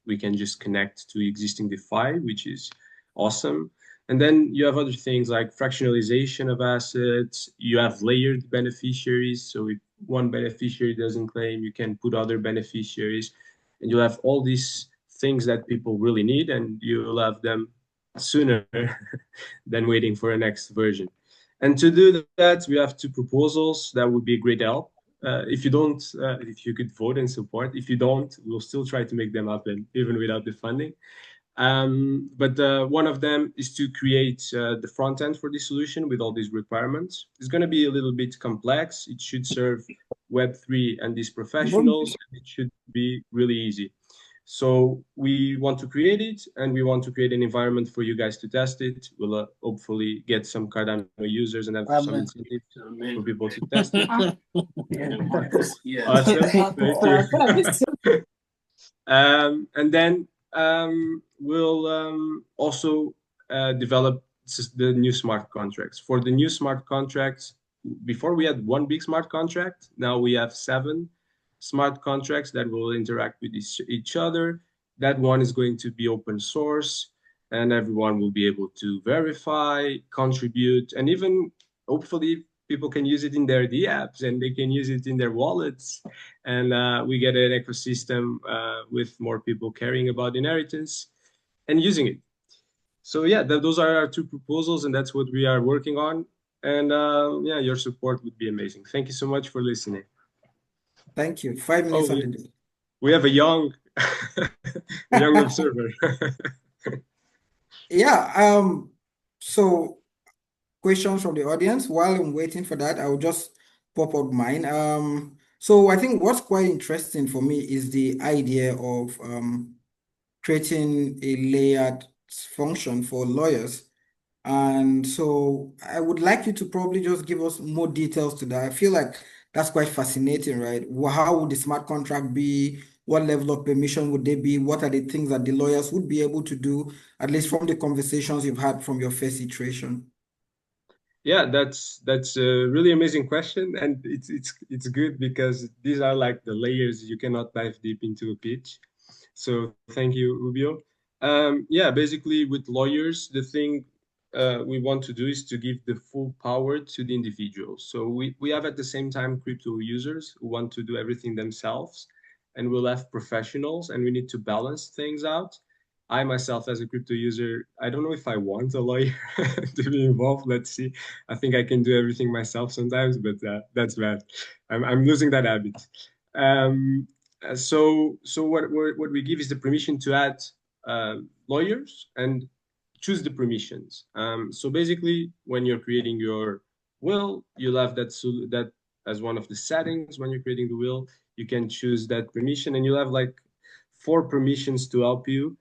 [SPEAKER 6] we can just connect to existing DeFi, which is awesome. And then you have other things like fractionalization of assets. You have layered beneficiaries. So if one beneficiary doesn't claim, you can put other beneficiaries, and you'll have all these things that people really need, and you'll have them sooner than waiting for a next version. And to do that, we have two proposals that would be a great help. If you could vote and support. If you don't, we'll still try to make them happen, even without the funding. But one of them is to create the front end for this solution with all these requirements. It's going to be a little bit complex. It should serve Web3 and these professionals. And it should be really easy. So we want to create it, and we want to create an environment for you guys to test it. We'll hopefully get some Cardano users and have some incentives for people to test it. Awesome. Thank you. And then we'll also develop the new smart contracts. For the new smart contracts, before we had one big smart contract, now we have 7 smart contracts that will interact with each other. That one is going to be open source, and everyone will be able to verify, contribute, and even hopefully people can use it in their DApps and they can use it in their wallets. And we get an ecosystem with more people caring about inheritance and using it. So yeah, those are our two proposals, and that's what we are working on. And yeah, your support would be amazing. Thank you so much for listening.
[SPEAKER 2] Thank you. 5 minutes
[SPEAKER 6] Oh,
[SPEAKER 2] on the dot.
[SPEAKER 6] we have a young, a young observer.
[SPEAKER 2] Yeah. So questions from the audience. While I'm waiting for that, I'll just pop up mine. So I think what's quite interesting for me is the idea of creating a layered function for lawyers. And so I would like you to probably just give us more details to that. I feel like that's quite fascinating, right? How would the smart contract be? What level of permission would they be? What are the things that the lawyers would be able to do, at least from the conversations you've had from your first iteration?
[SPEAKER 6] Yeah, that's a really amazing question, and it's good because these are like the layers you cannot dive deep into a pitch. So thank you, Rubio. Yeah, basically with lawyers, the thing we want to do is to give the full power to the individual. So we have at the same time crypto users who want to do everything themselves, and we'll have professionals, and we need to balance things out. I myself, as a crypto user, I don't know if I want a lawyer to be involved. Let's see. I think I can do everything myself sometimes, but that's bad. I'm losing that habit. Um, so what we give is the permission to add lawyers and choose the permissions. So basically, when you're creating your will, you'll have that as one of the settings. When you're creating the will, you can choose that permission, and you'll have like four permissions to help you.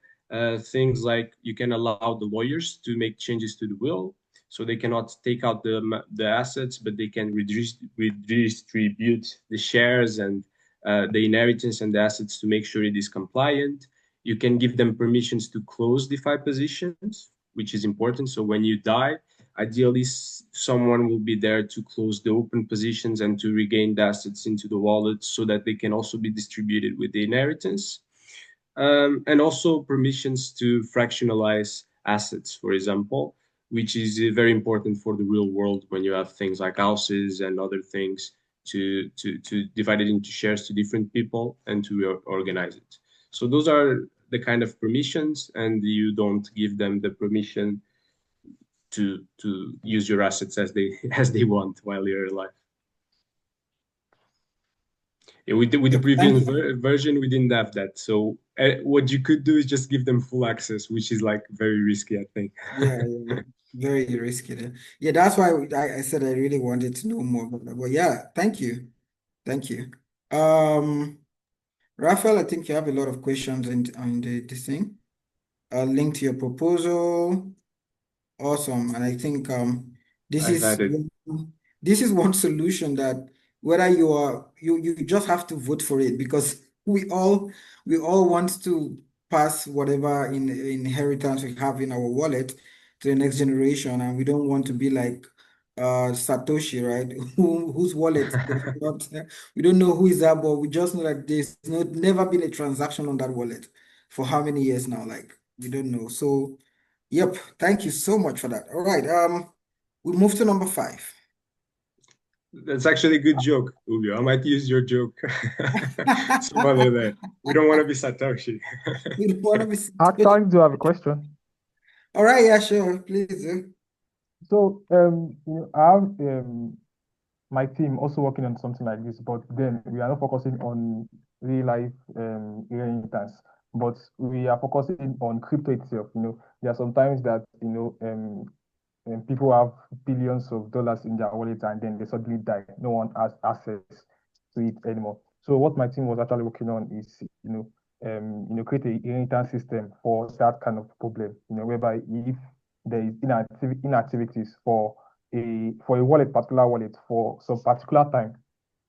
[SPEAKER 6] Things like you can allow the lawyers to make changes to the will, so they cannot take out the assets, but they can redistribute the shares and the inheritance and the assets to make sure it is compliant. You can give them permissions to close DeFi positions, which is important. So when you die, ideally someone will be there to close the open positions and to regain the assets into the wallet so that they can also be distributed with the inheritance. And also permissions to fractionalize assets, for example, which is very important for the real world when you have things like houses and other things to divide it into shares to different people and to organize it. So those are the kind of permissions, and you don't give them the permission to use your assets as they as they want while you're alive. Yeah, with the previous version, we didn't have that. So what you could do is just give them full access, which is like very risky, I think.
[SPEAKER 2] Yeah, very risky there. Yeah, that's why I said I really wanted to know more about that. But yeah, thank you. Thank you. Raphael, I think you have a lot of questions on this thing. Link to your proposal. Awesome. And I think this
[SPEAKER 6] I've
[SPEAKER 2] is
[SPEAKER 6] added.
[SPEAKER 2] this is one solution that whether you just have to vote for it, because we all want to pass whatever inheritance we have in our wallet to the next generation, and we don't want to be like Satoshi, right? Whose wallet does not we don't know who is that, but we just know that there's never been a transaction on that wallet for how many years now, like we don't know. So yep, thank you so much for that. All right, we move to number 5.
[SPEAKER 6] That's actually a good joke, Julio. I might use your joke some other day. We don't want to be Satoshi.
[SPEAKER 2] We don't want to be
[SPEAKER 4] Actually, do have a question.
[SPEAKER 2] All right, yeah, sure, please do.
[SPEAKER 4] So, I have my team also working on something like this, but then we are not focusing on real life inheritance, but we are focusing on crypto itself. There are sometimes that and people have billions of dollars in their wallet and then they suddenly die. No one has access to it anymore. So what my team was actually working on is, create a inheritance system for that kind of problem. Whereby if there is inactivities for a wallet, particular wallet for some particular time,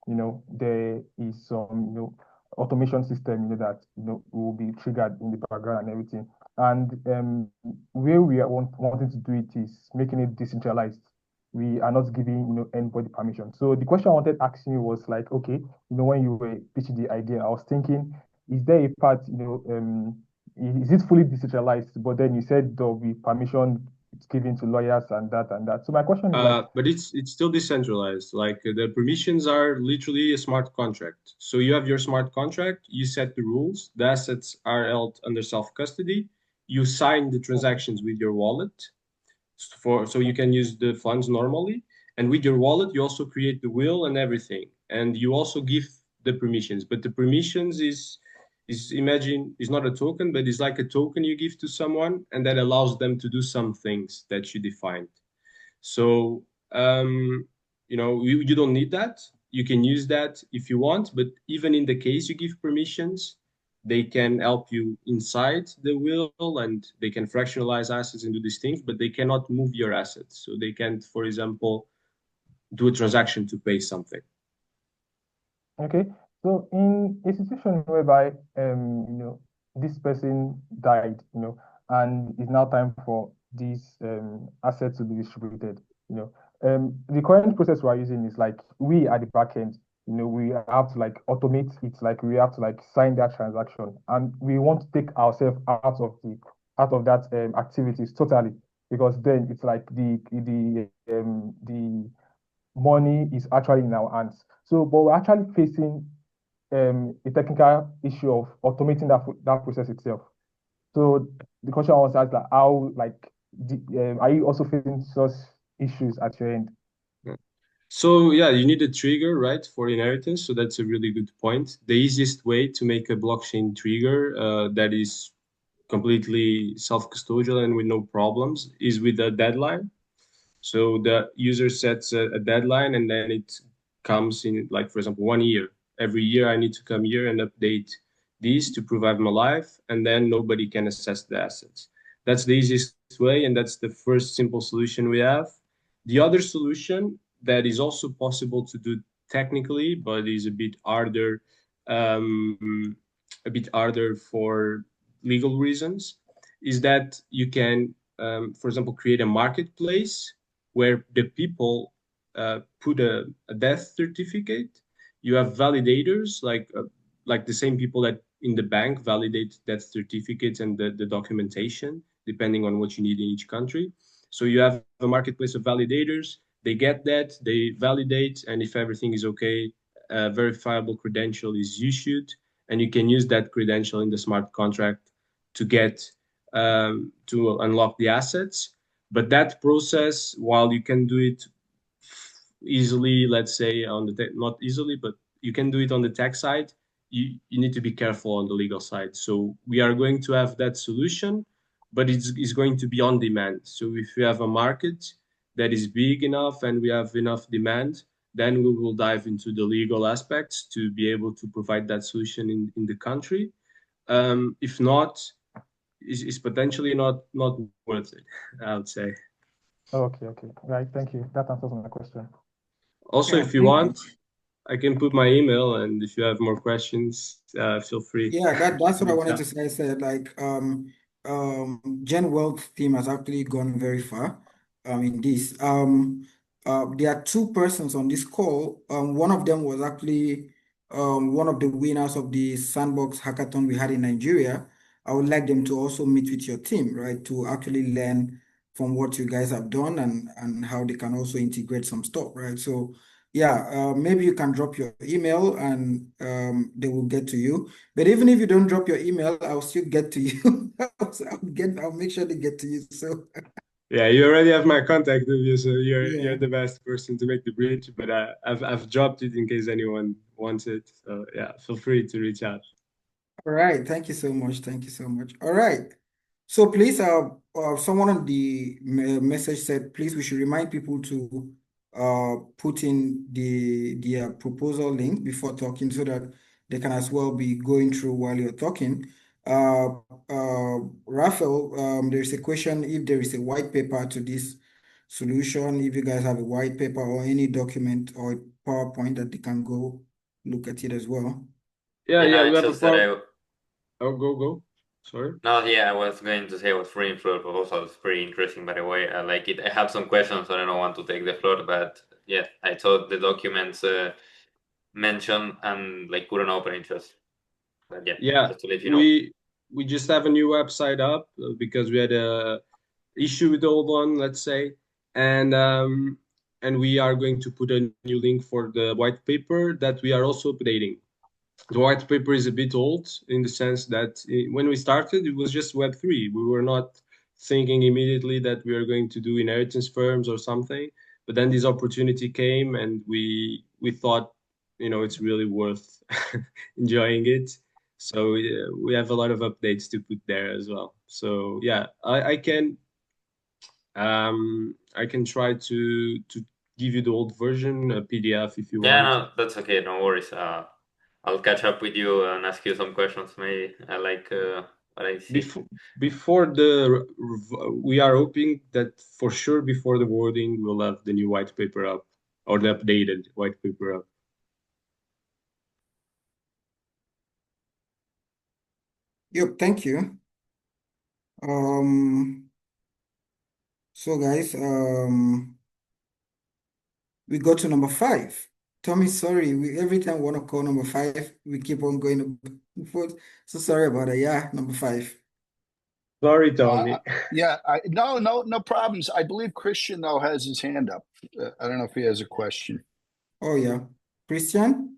[SPEAKER 4] there is some, automation system, that, will be triggered in the background and everything. And where we are wanting to do it is making it decentralized. We are not giving, anybody permission. So the question I wanted asking you was like, okay, when you were pitching the idea, I was thinking, is there a part, is it fully decentralized? But then you said there'll be permission it's given to lawyers and that and that. So my question is like,
[SPEAKER 6] But it's still decentralized. Like the permissions are literally a smart contract. So you have your smart contract, you set the rules, the assets are held under self-custody, you sign the transactions with your wallet so you can use the funds normally. And with your wallet, you also create the will and everything, and you also give the permissions. But the permissions is imagine is not a token, but it's like a token you give to someone, and that allows them to do some things that you defined. So you don't need that. You can use that if you want, but even in the case you give permissions, they can help you inside the will and they can fractionalize assets and do these things, but they cannot move your assets. So they can't, for example, do a transaction to pay something.
[SPEAKER 4] Okay, so in a situation whereby this person died, and it's now time for these assets to be distributed, the current process we are using is like we at the back end, we have to like automate it, like we have to like sign that transaction, and we want to take ourselves out of that activities totally, because then it's like the money is actually in our hands. So, but we're actually facing a technical issue of automating that process itself. So the question I was asked, like, how, like, are you also facing such issues at your end?
[SPEAKER 6] So yeah, you need a trigger, right, for inheritance. So that's a really good point. The easiest way to make a blockchain trigger that is completely self-custodial and with no problems is with a deadline. So the user sets a deadline and then it comes in, like, for example, 1 year. Every year I need to come here and update these to prove I'm alive, and then nobody can assess the assets. That's the easiest way, and that's the first simple solution we have. The other solution that is also possible to do technically, but is um, a bit harder for legal reasons, is that you can, for example, create a marketplace where the people put a death certificate. You have validators like the same people that in the bank validate death certificates and the documentation, depending on what you need in each country. So you have a marketplace of validators. They get that, they validate, and if everything is okay, a verifiable credential is issued, and you can use that credential in the smart contract to get to unlock the assets. But that process, while you can do it easily, let's say on the not easily, but you can do it on the tech side, you need to be careful on the legal side. So we are going to have that solution, but it's going to be on demand. So if we have a market that is big enough and we have enough demand, then we will dive into the legal aspects to be able to provide that solution in the country. If not, is potentially not worth it, I would say.
[SPEAKER 4] Okay, right. Thank you. That answers my question.
[SPEAKER 6] Also,
[SPEAKER 2] Yeah,
[SPEAKER 6] if you
[SPEAKER 2] thank
[SPEAKER 6] want, I can put my email, and if you have more questions, feel free.
[SPEAKER 2] Yeah, that's what I
[SPEAKER 6] Reach
[SPEAKER 2] wanted
[SPEAKER 6] out.
[SPEAKER 2] to say. I said like Gen Wealth team has actually gone very far in this. There are two persons on this call. One of them was actually one of the winners of the sandbox hackathon we had in Nigeria. I would like them to also meet with your team, right, to actually learn from what you guys have done and how they can also integrate some stuff, right? So yeah, maybe you can drop your email and they will get to you. But even if you don't drop your email, I'll still get to you. I'll make sure they get to you. So
[SPEAKER 6] Yeah, you already have my contact with you, so you're
[SPEAKER 2] yeah.
[SPEAKER 6] the best person to make the bridge. But I've dropped it in case anyone wants it. So yeah, feel free to reach out.
[SPEAKER 2] All right. Thank you so much. Thank you so much. All right. So please, someone on the message said, please, we should remind people to put in the proposal link before talking so that they can as well be going through while you're talking. Raphael, there's a question if there is a white paper to this solution, if you guys have a white paper or any document or a PowerPoint that they can go look at it as well.
[SPEAKER 6] Yeah,
[SPEAKER 5] I
[SPEAKER 6] we have a
[SPEAKER 5] just said
[SPEAKER 6] power. Oh, go. Sorry.
[SPEAKER 5] no, yeah, I was going to say I was reading through the proposal. It's pretty interesting, by the way. I like it. I have some questions, so I don't want to take the floor, but yeah, I thought the documents mentioned and like couldn't open it but yeah,
[SPEAKER 6] Yeah,
[SPEAKER 5] just to let you know.
[SPEAKER 6] we just have a new website up because we had a issue with the old one, let's say, and we are going to put a new link for the white paper that we are also updating. the white paper is a bit old in the sense that when we started, it was just Web3. We were not thinking immediately that we are going to do inheritance firms or something. But then this opportunity came, and we thought, it's really worth enjoying it. So we have a lot of updates to put there as well. So yeah, I can try to give you the old version, a PDF if you
[SPEAKER 5] Yeah,
[SPEAKER 6] want.
[SPEAKER 5] no, that's okay. No worries. I'll catch up with you and ask you some questions. Maybe I like what I see.
[SPEAKER 6] Before we are hoping that for sure before the wording we'll have the new white paper up, or the updated white paper up.
[SPEAKER 2] Yep, thank you. So guys, we go to number 5. Tommy, sorry, every time we want to call number 5, we keep on going forward. So sorry about that. Yeah, number 5.
[SPEAKER 6] Sorry, Tommy.
[SPEAKER 10] No problems. I believe Christian though has his hand up. I don't know if he has a question.
[SPEAKER 2] Oh yeah, Christian.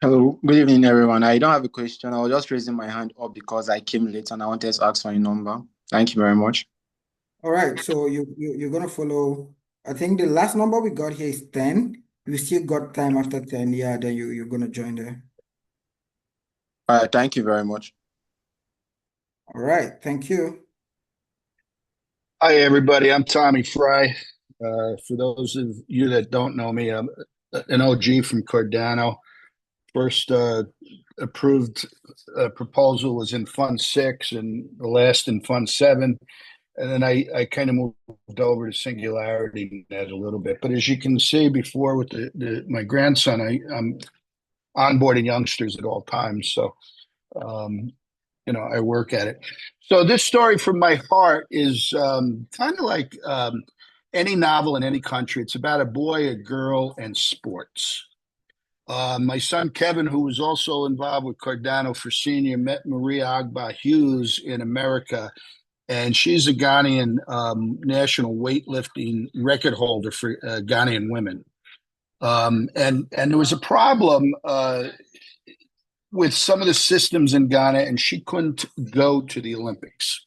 [SPEAKER 11] Hello, good evening, everyone. I don't have a question. I was just raising my hand up because I came late and I wanted to ask for a number. Thank you very much.
[SPEAKER 2] All right, so you're gonna follow. I think the last number we got here is 10. We still got time after 10. Yeah, then you're gonna join there.
[SPEAKER 11] All right, thank you very much.
[SPEAKER 2] All right, thank you.
[SPEAKER 10] Hi, everybody. I'm Tommy Fry. For those of you that don't know me, I'm an OG from Cardano. First approved proposal was in Fund 6 and the last in Fund 7. And then I kind of moved over to Singularity net a little bit. But as you can see before with my grandson, I'm onboarding youngsters at all times. So, I work at it. So this story from my heart is kind of like any novel in any country. It's about a boy, a girl, and sports. My son Kevin, who was also involved with Cardano for Senior, met Maria Agba Hughes in America, and she's a Ghanaian national weightlifting record holder for Ghanaian women. And there was a problem with some of the systems in Ghana, and she couldn't go to the Olympics.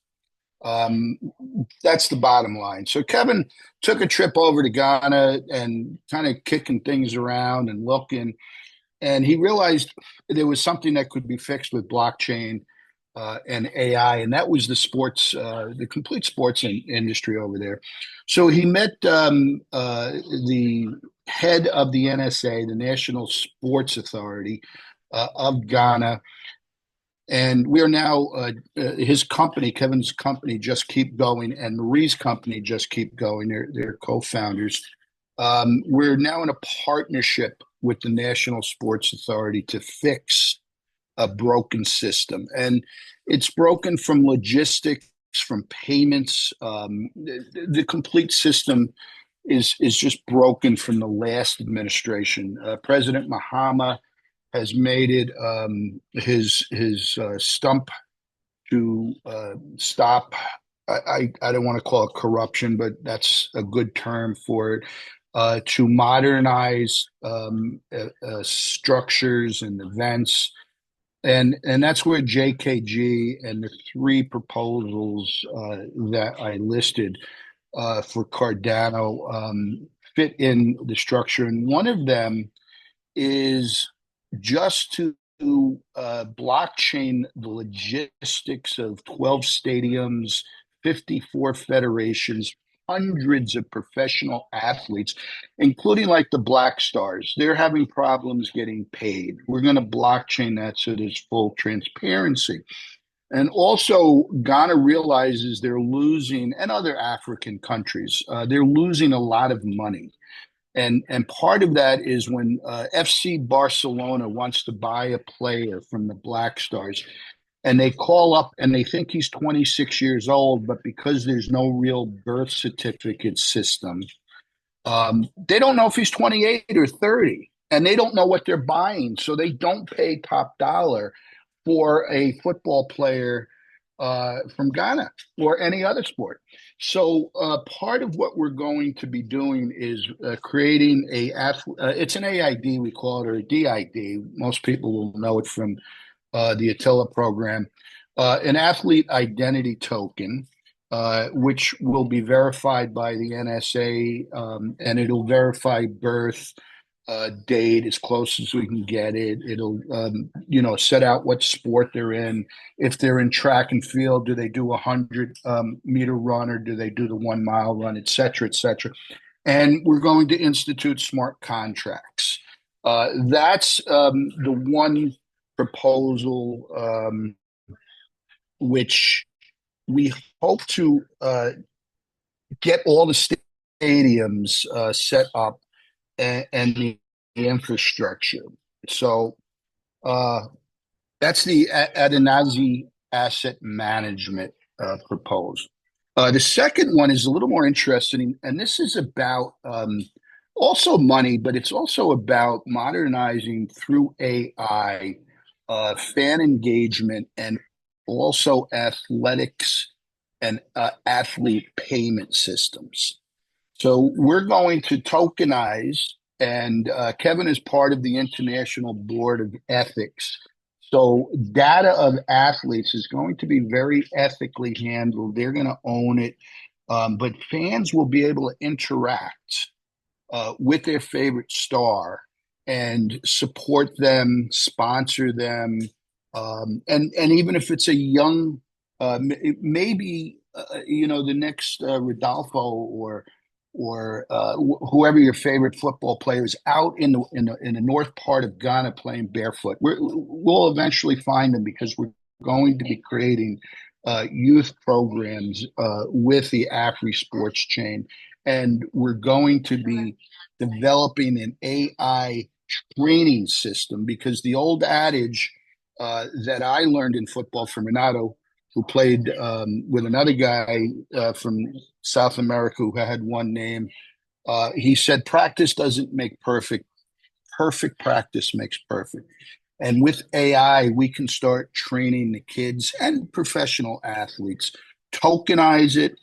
[SPEAKER 10] That's the bottom line. So Kevin took a trip over to Ghana and kind of kicking things around and looking. And he realized there was something that could be fixed with blockchain and AI, and that was the complete sports industry over there. So he met the head of the NSA, the National Sports Authority of Ghana, and we are now his company, Kevin's company, Just Keep Going, and Marie's company, Just Keep Going. They're co-founders. We're now in a partnership with the National Sports Authority to fix a broken system. And it's broken from logistics, from payments. The complete system is just broken from the last administration. President Mahama has made it his stump to stop. I don't want to call it corruption, but that's a good term for it. To modernize structures and events. And that's where JKG and the 3 proposals that I listed for Cardano fit in the structure. And one of them is just to blockchain the logistics of 12 stadiums, 54 federations, hundreds of professional athletes, including like the Black Stars. They're having problems getting paid. We're going to blockchain that so there's full transparency. And also, Ghana realizes they're losing, and other African countries, they're losing a lot of money. And part of that is when FC Barcelona wants to buy a player from the Black Stars, and they call up and they think he's 26 years old, but because there's no real birth certificate system, they don't know if he's 28 or 30, and they don't know what they're buying. So they don't pay top dollar for a football player from Ghana or any other sport. So part of what we're going to be doing is creating it's an AID, we call it, or a DID. Most people will know it from the Attila program, an athlete identity token, which will be verified by the NSA, and it'll verify birth, date as close as we can get it. It'll, set out what sport they're in. If they're in track and field, do they do a 100-meter run or do they do the 1 mile run, et cetera, et cetera. And we're going to institute smart contracts. That's the one proposal which we hope to get all the stadiums set up and the infrastructure. So that's the Adinazi asset management proposal. The second one is a little more interesting, and this is about also money, but it's also about modernizing through AI fan engagement and also athletics and athlete payment systems. So we're going to tokenize, and Kevin is part of the International Board of Ethics. So data of athletes is going to be very ethically handled. They're going to own it, but fans will be able to interact with their favorite star and support them, sponsor them, and even if it's a young, maybe the next Rodolfo or whoever your favorite football player is out in the north part of Ghana playing barefoot. We'll eventually find them because we're going to be creating youth programs with the Afri Sports chain, and we're going to be developing an AI training system, because the old adage that I learned in football from Renato, who played with another guy from South America who had one name. He said, practice doesn't make perfect. Perfect practice makes perfect. And with AI, we can start training the kids and professional athletes, tokenize it,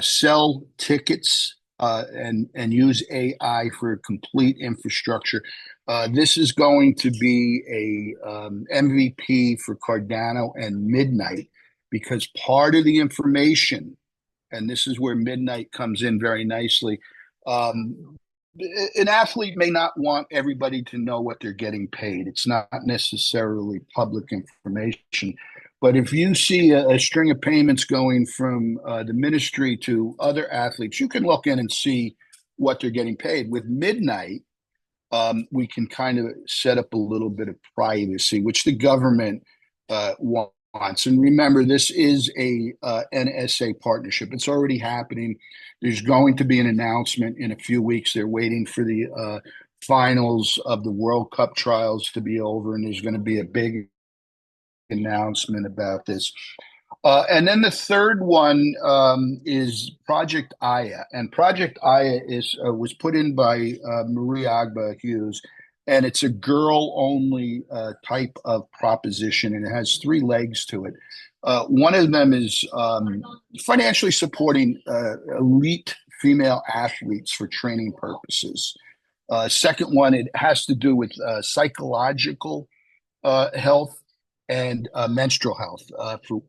[SPEAKER 10] sell tickets, and use AI for complete infrastructure. This is going to be a MVP for Cardano and Midnight, because part of the information, and this is where Midnight comes in very nicely, an athlete may not want everybody to know what they're getting paid. It's not necessarily public information. But if you see a string of payments going from the ministry to other athletes, you can look in and see what they're getting paid. With Midnight, we can kind of set up a little bit of privacy, which the government wants. And remember, this is a NSA partnership. It's already happening. There's going to be an announcement in a few weeks. They're waiting for the finals of the World Cup trials to be over, and there's going to be a big announcement about this. And then the third one is Project Aya, and Project Aya was put in by Marie Agba Hughes, and it's a girl-only type of proposition, and it has 3 legs to it. One of them is financially supporting elite female athletes for training purposes. Second one, it has to do with psychological health and menstrual health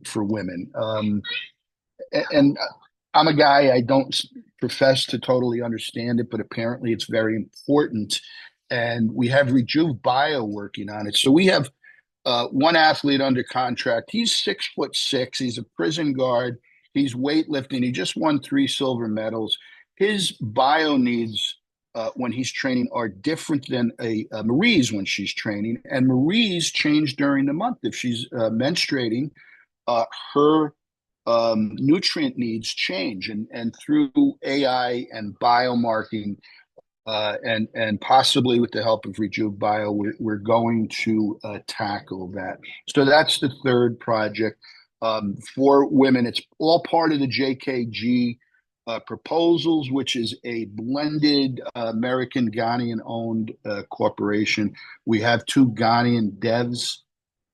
[SPEAKER 10] for women. And I'm a guy, I don't profess to totally understand it, but apparently it's very important. And we have Rejuve Bio working on it. So we have one athlete under contract. He's 6'6". He's a prison guard. He's weightlifting. He just won 3 silver medals. His bio needs when he's training are different than Marie's when she's training. And Marie's change during the month. If she's menstruating, her nutrient needs change. And through AI and biomarking, and possibly with the help of Rejuve Bio, we're going to tackle that. So that's the third project for women. It's all part of the JKG proposals, which is a blended American Ghanaian-owned corporation. We have 2 Ghanaian devs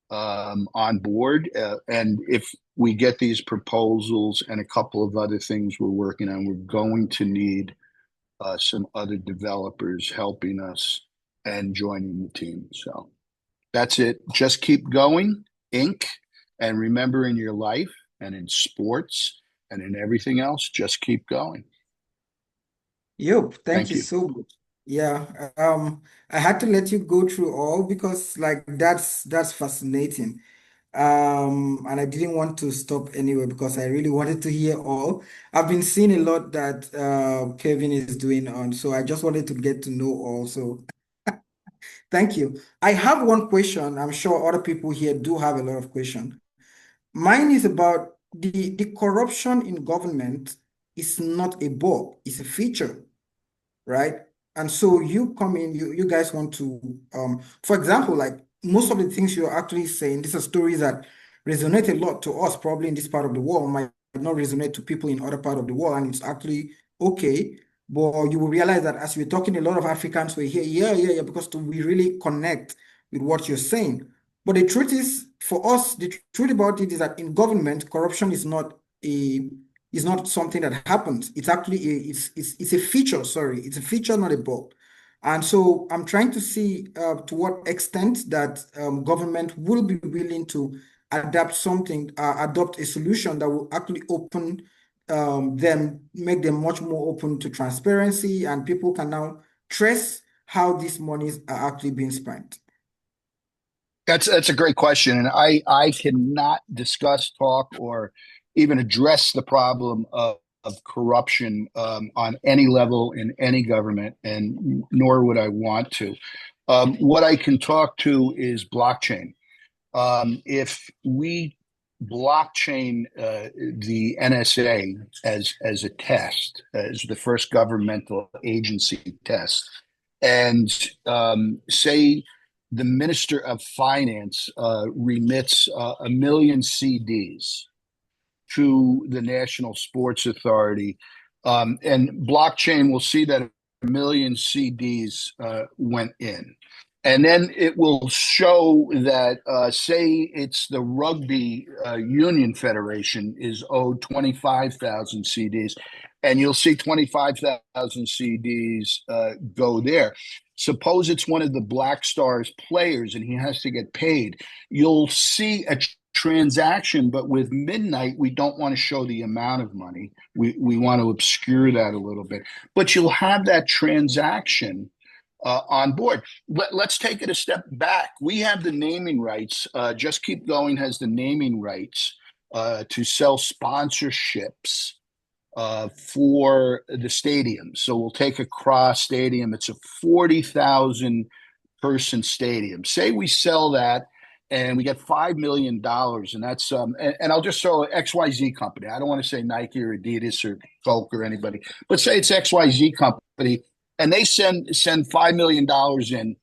[SPEAKER 10] on board, and if we get these proposals and a couple of other things we're working on, we're going to need some other developers helping us and joining the team. So that's it. Just keep going, Inc. And remember, in your life and in sports and in everything else, just keep going.
[SPEAKER 2] Yep, thank
[SPEAKER 10] Thank
[SPEAKER 2] you
[SPEAKER 10] you.
[SPEAKER 2] so much. Yeah, I had to let you go through all because like that's fascinating. And I didn't want to stop anywhere because I really wanted to hear all. I've been seeing a lot that Kevin is doing on, so I just wanted to get to know all. So thank you. I have one question. I'm sure other people here do have a lot of questions. Mine is about the corruption in government is not a bug, it's a feature, right? And so you come in, you guys want to, for example, like most of the things you're actually saying, these are stories that resonate a lot to us, probably in this part of the world, might not resonate to people in other part of the world, and it's actually okay. But you will realize that as we're talking, a lot of Africans were here, yeah, because we really connect with what you're saying. But the truth is, for us, the truth about it is that in government, corruption is not something that happens. It's actually it's a feature, sorry. It's a feature, not a bug. And so I'm trying to see to what extent that government will be willing to adopt a solution that will actually open make them much more open to transparency, and people can now trace how these monies are actually being spent.
[SPEAKER 10] That's a great question, and I cannot discuss, talk, or even address the problem of corruption on any level in any government, and nor would I want to. What I can talk to is blockchain. If we blockchain the NSA as a test, as the first governmental agency test, and say the Minister of Finance remits 1 million CDs to the National Sports Authority, and blockchain will see that 1 million CDs went in. And then it will show that, say, it's the Rugby Union Federation is owed 25,000 CDs, and you'll see 25,000 CDs go there. Suppose it's one of the Black Stars players and he has to get paid. You'll see a transaction, but with midnight, we don't want to show the amount of money. We want to obscure that a little bit, but you'll have that transaction on board. Let's take it a step back. We have the naming rights. Just Keep Going has the naming rights to sell sponsorships for the stadium. So we'll take a Cross Stadium. It's a 40,000 person stadium. Say we sell that and we get $5 million, and that's and I'll just throw XYZ company. I don't want to say Nike or Adidas or Coke or anybody, but say it's XYZ company, and they send $5 million in.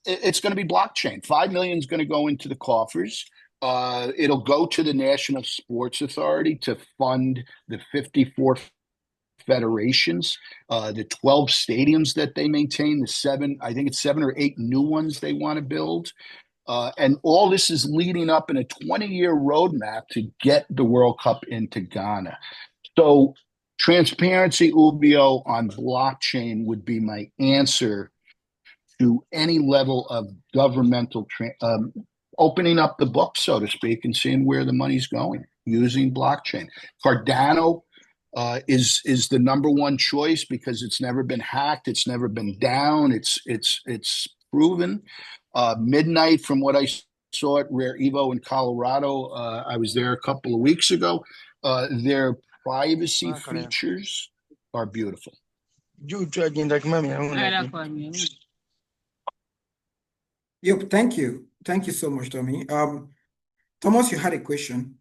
[SPEAKER 10] It's going to be blockchain. 5 million is going to go into the coffers. It'll go to the National Sports Authority to fund the 54 federations, the 12 stadiums that they maintain, I think it's 7 or 8 new ones they want to build. And all this is leading up in a 20-year roadmap to get the World Cup into Ghana. So transparency, Ubio, on blockchain would be my answer to any level of governmental opening up the book, so to speak, and seeing where the money's going using blockchain. Cardano is the number one choice because it's never been hacked, it's never been down, it's proven. Midnight, from what I saw at Rare Evo in Colorado, I was there a couple of weeks ago. Their privacy features are beautiful.
[SPEAKER 2] Yep, thank you. Thank you so much, Tommy. Thomas, you had a question.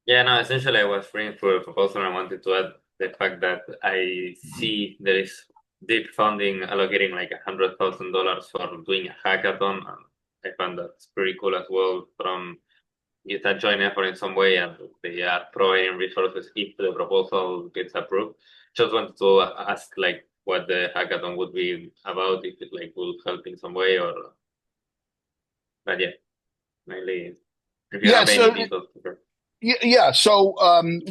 [SPEAKER 5] Yeah, no, essentially I was reading through a proposal and I wanted to add the fact that I see there is deep funding allocating like $100,000 for doing a hackathon. And I found that's pretty cool as well from it's a joint effort in some way, and they are providing resources if the proposal gets approved. Just wanted to ask like what the hackathon would be about, if it like will help in some way, or but yeah, mainly If you
[SPEAKER 10] Yeah,
[SPEAKER 5] have any details.
[SPEAKER 10] yeah. So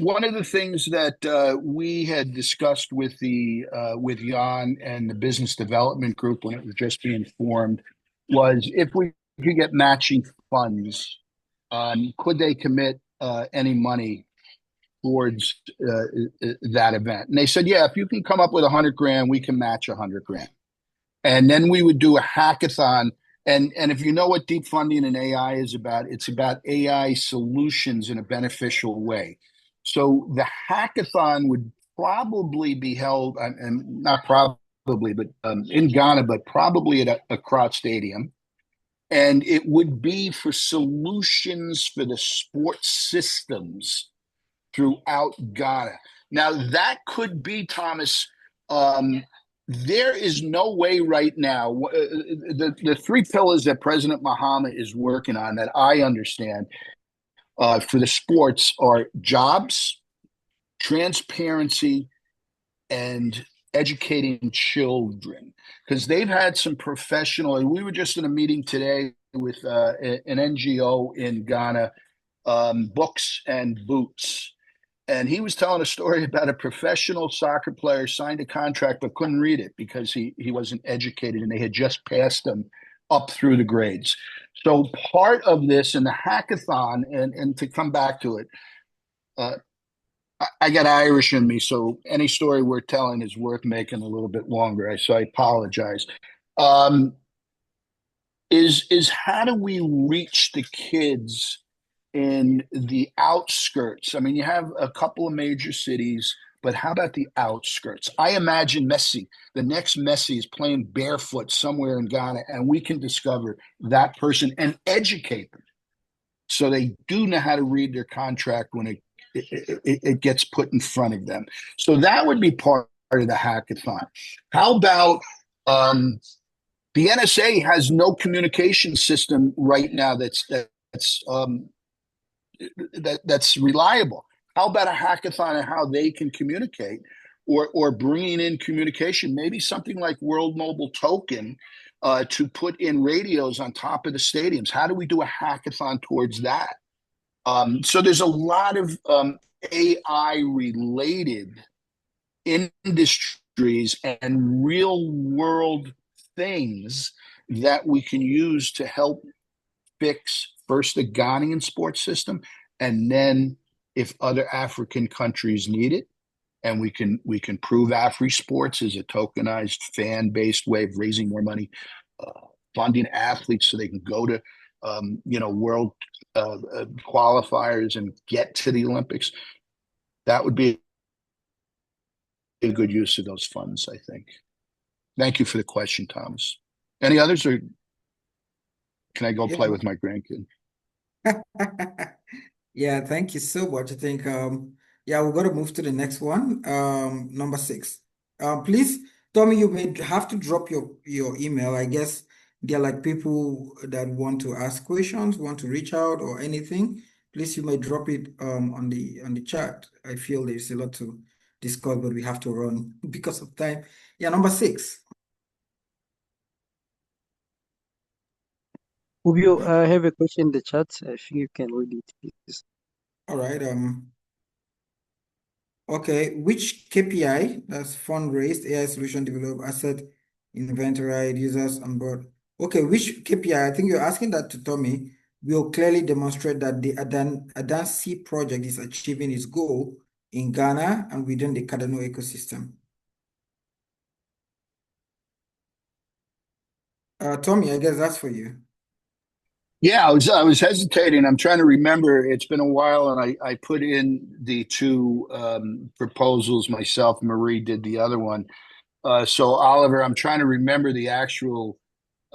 [SPEAKER 10] one of the things that we had discussed with the with Jan and the business development group when it was just being formed was if we could get matching funds, could they commit any money towards that event? And they said, yeah, if you can come up with 100 grand, we can match 100 grand. And then we would do a hackathon. And if you know what deep funding and AI is about, it's about AI solutions in a beneficial way. So the hackathon would probably be held, and not probably, but in Ghana, but probably at a crowd stadium. And it would be for solutions for the sports systems throughout Ghana. Now, that could be, Thomas, there is no way right now. The three pillars that President Mahama is working on that I understand for the sports are jobs, transparency, and educating children. Because they've had some professional, we were just in a meeting today with an NGO in Ghana, Books and Boots. And he was telling a story about a professional soccer player signed a contract but couldn't read it because he wasn't educated and they had just passed him up through the grades. So part of this in the hackathon, and to come back to it, I got Irish in me, so any story we're telling is worth making a little bit longer. So I apologize. Is how do we reach the kids in the outskirts? I mean, you have a couple of major cities, but how about the outskirts? I imagine Messi, the next Messi is playing barefoot somewhere in Ghana, and we can discover that person and educate them so they do know how to read their contract when it gets put in front of them. So that would be part of the hackathon. How about the NSA has no communication system right now that's reliable. How about a hackathon and how they can communicate, or bringing in communication, maybe something like World Mobile Token to put in radios on top of the stadiums? How do we do a hackathon towards that? So there's a lot of AI related industries and real world things that we can use to help fix first the Ghanaian sports system, and then if other African countries need it, and we can prove Afri Sports is a tokenized fan-based way of raising more money, funding athletes so they can go to world qualifiers and get to the Olympics. That would be a good use of those funds, I think. Thank you for the question, Thomas. Any others, or can I go play with my grandkid?
[SPEAKER 2] Yeah, thank you so much. I think yeah, we're gonna move to the next one. Number 6. Please, Tommy, you may have to drop your email. I guess there are like people that want to ask questions, want to reach out or anything. Please, you may drop it on the chat. I feel there's a lot to discuss, but we have to run because of time. Yeah, number 6.
[SPEAKER 7] Rubio, I have a question in the chat. I think you can read it, please.
[SPEAKER 2] All right. Okay. Which KPI, that's fundraised, AI solution developed, asset inventory, users on board. Okay, which KPI? I think you're asking that to Tommy. Will clearly demonstrate that the Adansi project is achieving its goal in Ghana and within the Cardano ecosystem. Tommy, I guess that's for you.
[SPEAKER 10] Yeah, I was hesitating. I'm trying to remember. It's been a while, and I put in the two proposals myself. Marie did the other one. So Oliver, I'm trying to remember the actual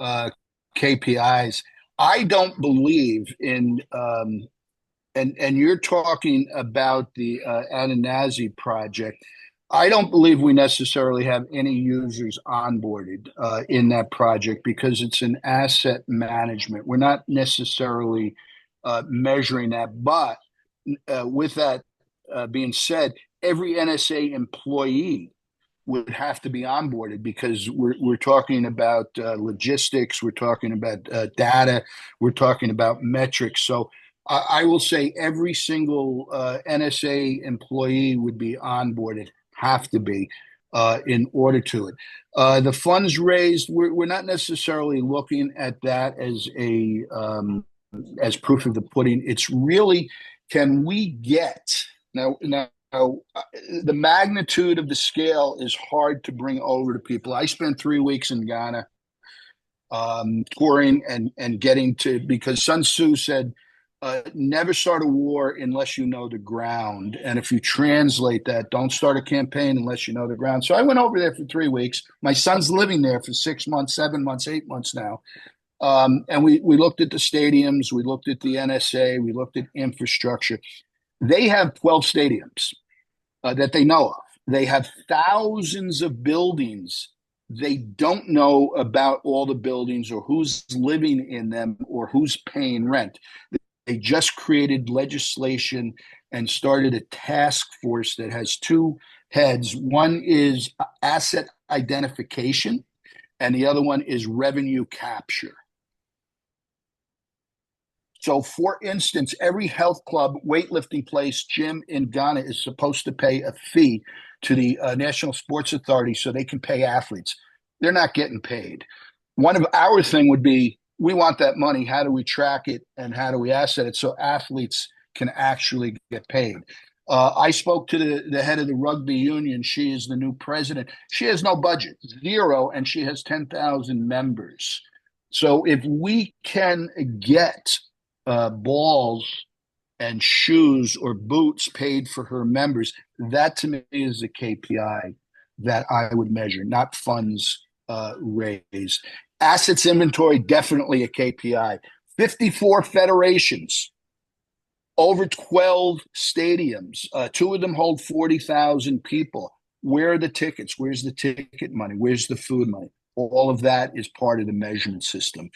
[SPEAKER 10] KPIs. I don't believe in, and you're talking about the Ananazi project. I don't believe we necessarily have any users onboarded in that project because it's an asset management. We're not necessarily measuring that. But with that being said, every NSA employee would have to be onboarded because we're talking about logistics, we're talking about data, we're talking about metrics. So I will say every single NSA employee would be onboarded, have to be, in order to it. The funds raised, we're not necessarily looking at that as proof of the pudding. It's really, can we get now? The magnitude of the scale is hard to bring over to people. I spent 3 weeks in Ghana, touring and getting to, because Sun Tzu said, never start a war unless you know the ground. And if you translate that, don't start a campaign unless you know the ground. So I went over there for 3 weeks. My son's living there for 6 months, 7 months, 8 months now. And we looked at the stadiums, we looked at the NSA, we looked at infrastructure. They have 12 stadiums that they know of. They have thousands of buildings. They don't know about all the buildings or who's living in them or who's paying rent. They just created legislation and started a task force that has 2 heads. One is asset identification, and the other one is revenue capture. So, for instance, every health club, weightlifting place, gym in Ghana is supposed to pay a fee to the National Sports Authority so they can pay athletes. They're not getting paid. One of our thing would be, we want that money. How do we track it and how do we asset it so athletes can actually get paid? I spoke to the head of the rugby union. She is the new president. She has no budget, 0, and she has 10,000 members. So if we can get balls and shoes or boots paid for her members, that to me is a KPI that I would measure, not funds raised. Assets inventory, definitely a KPI. 54 federations, over 12 stadiums. 2 of them hold 40,000 people. Where are the tickets? Where's the ticket money? Where's the food money? All of that is part of the measurement system.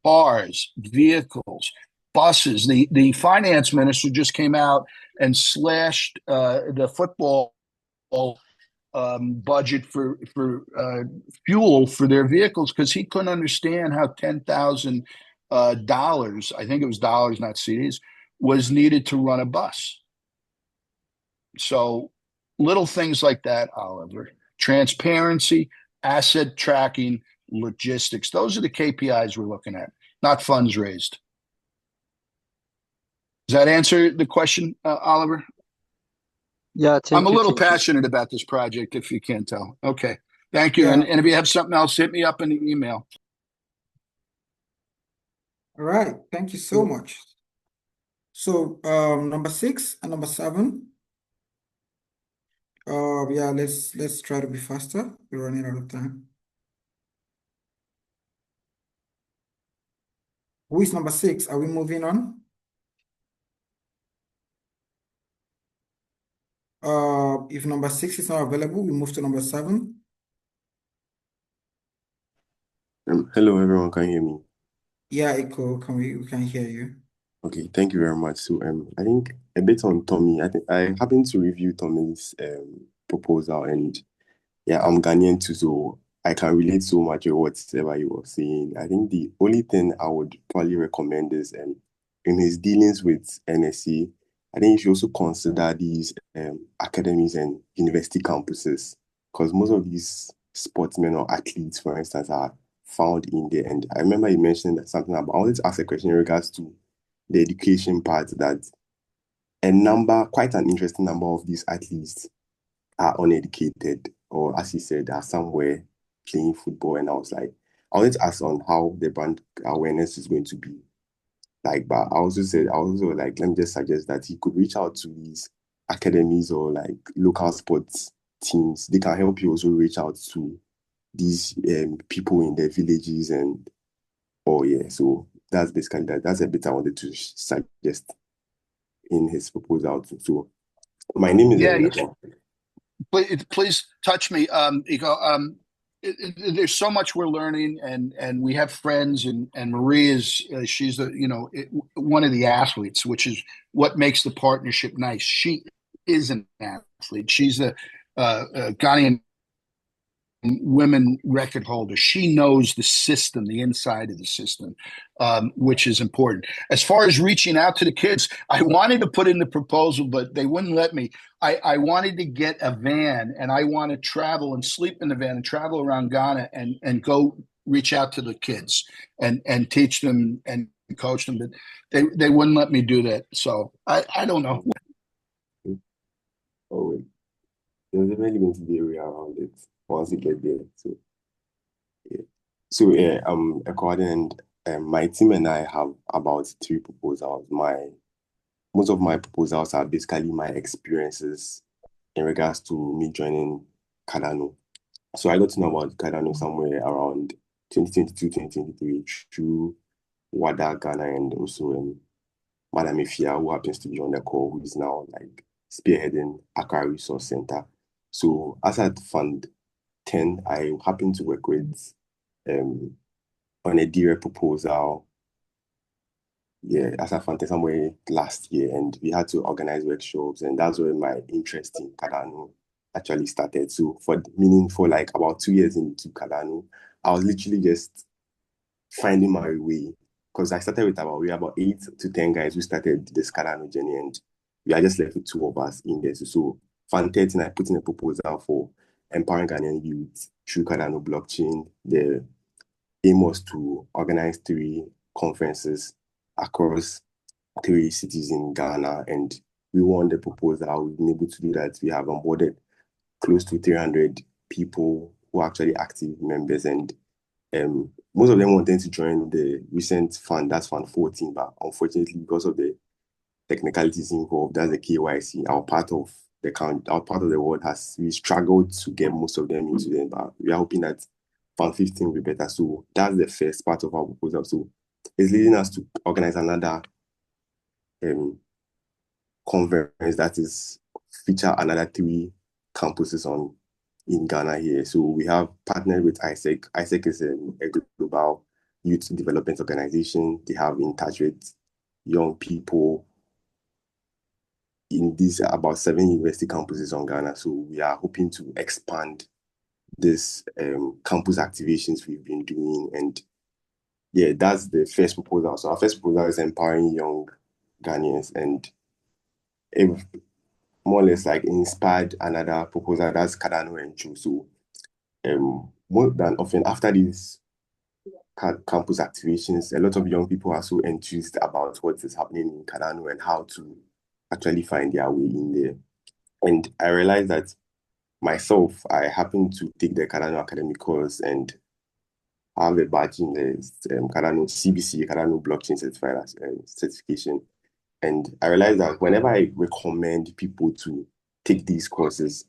[SPEAKER 10] Cars, vehicles, buses. The finance minister just came out and slashed the football budget for fuel for their vehicles because he couldn't understand how $10,000, I think it was dollars, not CDs, was needed to run a bus. So little things like that, Oliver. Transparency, asset tracking, logistics. Those are the KPIs we're looking at, not funds raised. Does that answer the question, Oliver?
[SPEAKER 7] Yeah,
[SPEAKER 10] I'm a little
[SPEAKER 7] thank you.
[SPEAKER 10] passionate about this project, if you can't tell. Okay. Thank you.
[SPEAKER 2] Yeah.
[SPEAKER 10] And if you have something else, hit me up in the email.
[SPEAKER 2] All right. Thank you so much. So number 6 and number 7. Yeah, let's try to be faster. We're running out of time. Who is number 6? Are we moving on? If number 6 is not available, we move to number 7.
[SPEAKER 12] Hello, everyone. Can you hear me?
[SPEAKER 2] Yeah, Echo, we can hear you.
[SPEAKER 12] Okay, thank you very much. So, I think a bit on Tommy. I think I happened to review Tommy's proposal, and yeah, I'm Ghanaian too, so I can relate so much with whatever he was saying. I think the only thing I would probably recommend is, in his dealings with NSC, I think you should also consider these academies and university campuses, because most of these sportsmen or athletes, for instance, are found in there. And I remember you mentioned that something about, I wanted to ask a question in regards to the education part, that quite an interesting number of these athletes are uneducated, or as he said, are somewhere playing football. And I wanted to ask on how the brand awareness is going to be like. But I also like, let me just suggest that he could reach out to these academies or like local sports teams. They can help you also reach out to these people in their villages. And so that's basically that's a bit I wanted to suggest in his proposal. So my name is
[SPEAKER 10] Please touch me. There's so much we're learning, and we have friends, and Marie is she's one of the athletes, which is what makes the partnership nice. She is an athlete. She's a Ghanaian women record holder. She knows the system, the inside of the system, which is important. As far as reaching out to the kids, I wanted to put in the proposal, but they wouldn't let me. I wanted to get a van, and I want to travel and sleep in the van and travel around Ghana and go reach out to the kids and teach them and coach them. But they wouldn't let me do that. So I don't know.
[SPEAKER 12] Oh, there's definitely going to be a way around it once you get there. So yeah, according my team and I have about 3 proposals. Most of my proposals are basically my experiences in regards to me joining Cardano. So I got to know about Cardano somewhere around 2022, 2023 through Wada Ghana and also Madam Ifia, who happens to be on the call, who is now like spearheading Accra Resource Center. So as at Fund 10, I happened to work with on a direct proposal. Yeah, as at Fund 10 somewhere last year, and we had to organize workshops, and that's where my interest in Cardano actually started. So for like about 2 years into Cardano, I was literally just finding my way, because I started with about 8 to 10 guys who started this Cardano journey, and we are just left with 2 of us in there. So Fund 13, I put in a proposal for empowering Ghanaian youth through Cardano blockchain. The aim was to organize 3 conferences across 3 cities in Ghana, and we won the proposal. We've been able to do that. We have onboarded close to 300 people who are actually active members, and most of them wanted to join the recent fund, that's Fund 14, but unfortunately, because of the technicalities involved, that's the KYC, our part of the world we struggled to get most of them into them, but we are hoping that Fund 15 will be better. So that's the first part of our proposal. So it's leading us to organize another conference that is feature another 3 campuses in Ghana here. So we have partnered with ISEC. ISEC is a global youth development organization. They have in touch with young people in these about 7 university campuses on Ghana. So we are hoping to expand this campus activations we've been doing. And yeah, that's the first proposal. So our first proposal is empowering young Ghanaians, and it more or less like inspired another proposal, that's Cardano and Chu. So more than often after these campus activations, a lot of young people are so enthused about what is happening in Cardano and how to actually find their way in there. And I realized that myself, I happened to take the Cardano Academy course and have a badge in the Cardano CBC, Cardano Blockchain certification. And I realized that whenever I recommend people to take these courses,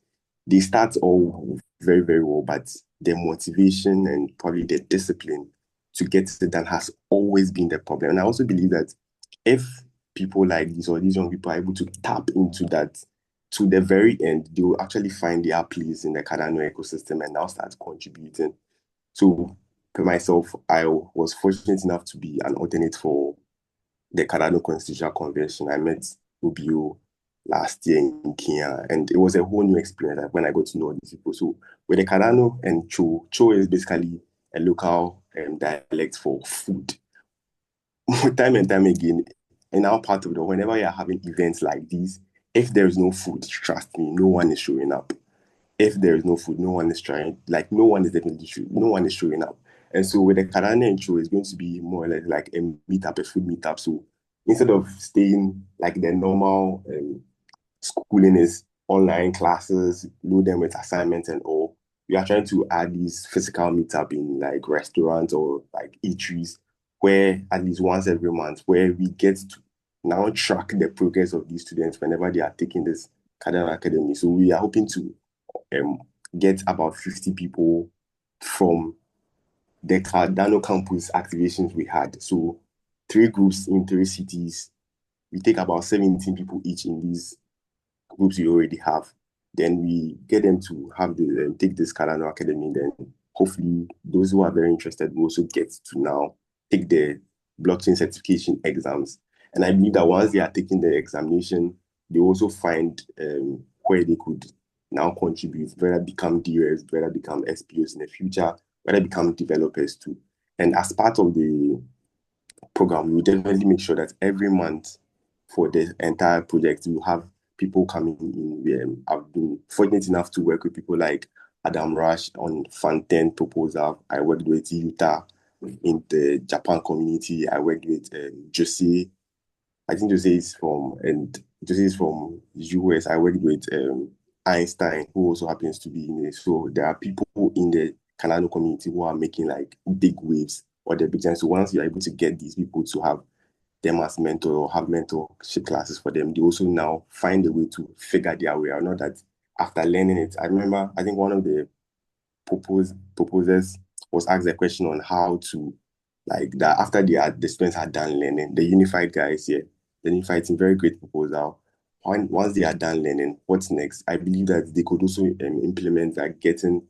[SPEAKER 12] they start all very, very well, but their motivation and probably their discipline to get it done has always been the problem. And I also believe that if people like these or these young people are able to tap into that to the very end, they will actually find their place in the Cardano ecosystem and now start contributing. So for myself, I was fortunate enough to be an alternate for the Cardano Constitutional Convention. I met Rubio last year in Kenya, and it was a whole new experience when I got to know these people. So with the Cardano and Cho is basically a local dialect for food. Time and time again, in our part of the world, whenever you are having events like these, if there is no food, trust me, no one is showing up. If there is no food, no one is trying. Like no one is showing up. And so with the Cardano intro, it's going to be more or less like a meetup, a food meetup. So instead of staying like the normal schooling is online classes, load them with assignments and all, we are trying to add these physical meetup in like restaurants or like eateries, where at least once every month, where we get to now track the progress of these students whenever they are taking this Cardano Academy. So we are hoping to get about 50 people from the Cardano campus activations we had. So 3 groups in 3 cities. We take about 17 people each in these groups we already have. Then we get them to have take this Cardano Academy. Then hopefully those who are very interested will also get to now take the blockchain certification exams. And I believe that once they are taking the examination, they also find where they could now contribute, whether become DRs, whether become SPOs in the future, whether become developers too. And as part of the program, we definitely make sure that every month for the entire project, we have people coming in. I've been fortunate enough to work with people like Adam Rush on Fund 10 proposal. I worked with Utah in the Japan community. I worked with Jose. I think Jose is from US. I worked with Einstein, who also happens to be in it. So there are people in the Cardano community who are making like big waves or the big time. So once you're able to get these people to have them as mentor or have mentorship classes for them, they also now find a way to figure their way out. Not that after learning it, I remember, I think one of the proposers was asked a question on how to, like, that after the students had done learning, the unified guys here, the unified team, very great proposal. Once they are done learning, what's next? I believe that they could also implement like getting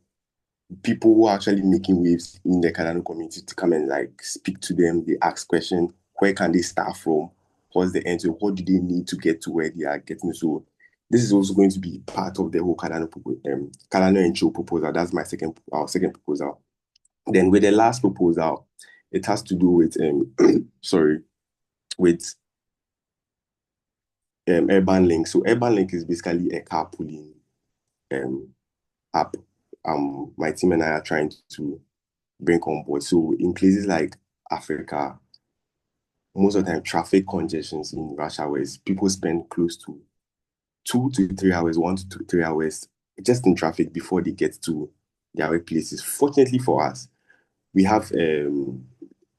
[SPEAKER 12] people who are actually making waves in the Cardano community to come and like speak to them. They ask questions. Where can they start from? What's the end? So what do they need to get to where they are getting? So this is also going to be part of the whole Cardano intro proposal. That's our second proposal. Then with the last proposal, it has to do with with Urban Link. So Urban Link is basically a carpooling app. My team and I are trying to bring on board. So in places like Africa, most of the time traffic congestions in rush hours, people spend close to 2 to 3 hours, 1 to 3 hours just in traffic before they get to their workplaces. Fortunately for us, we have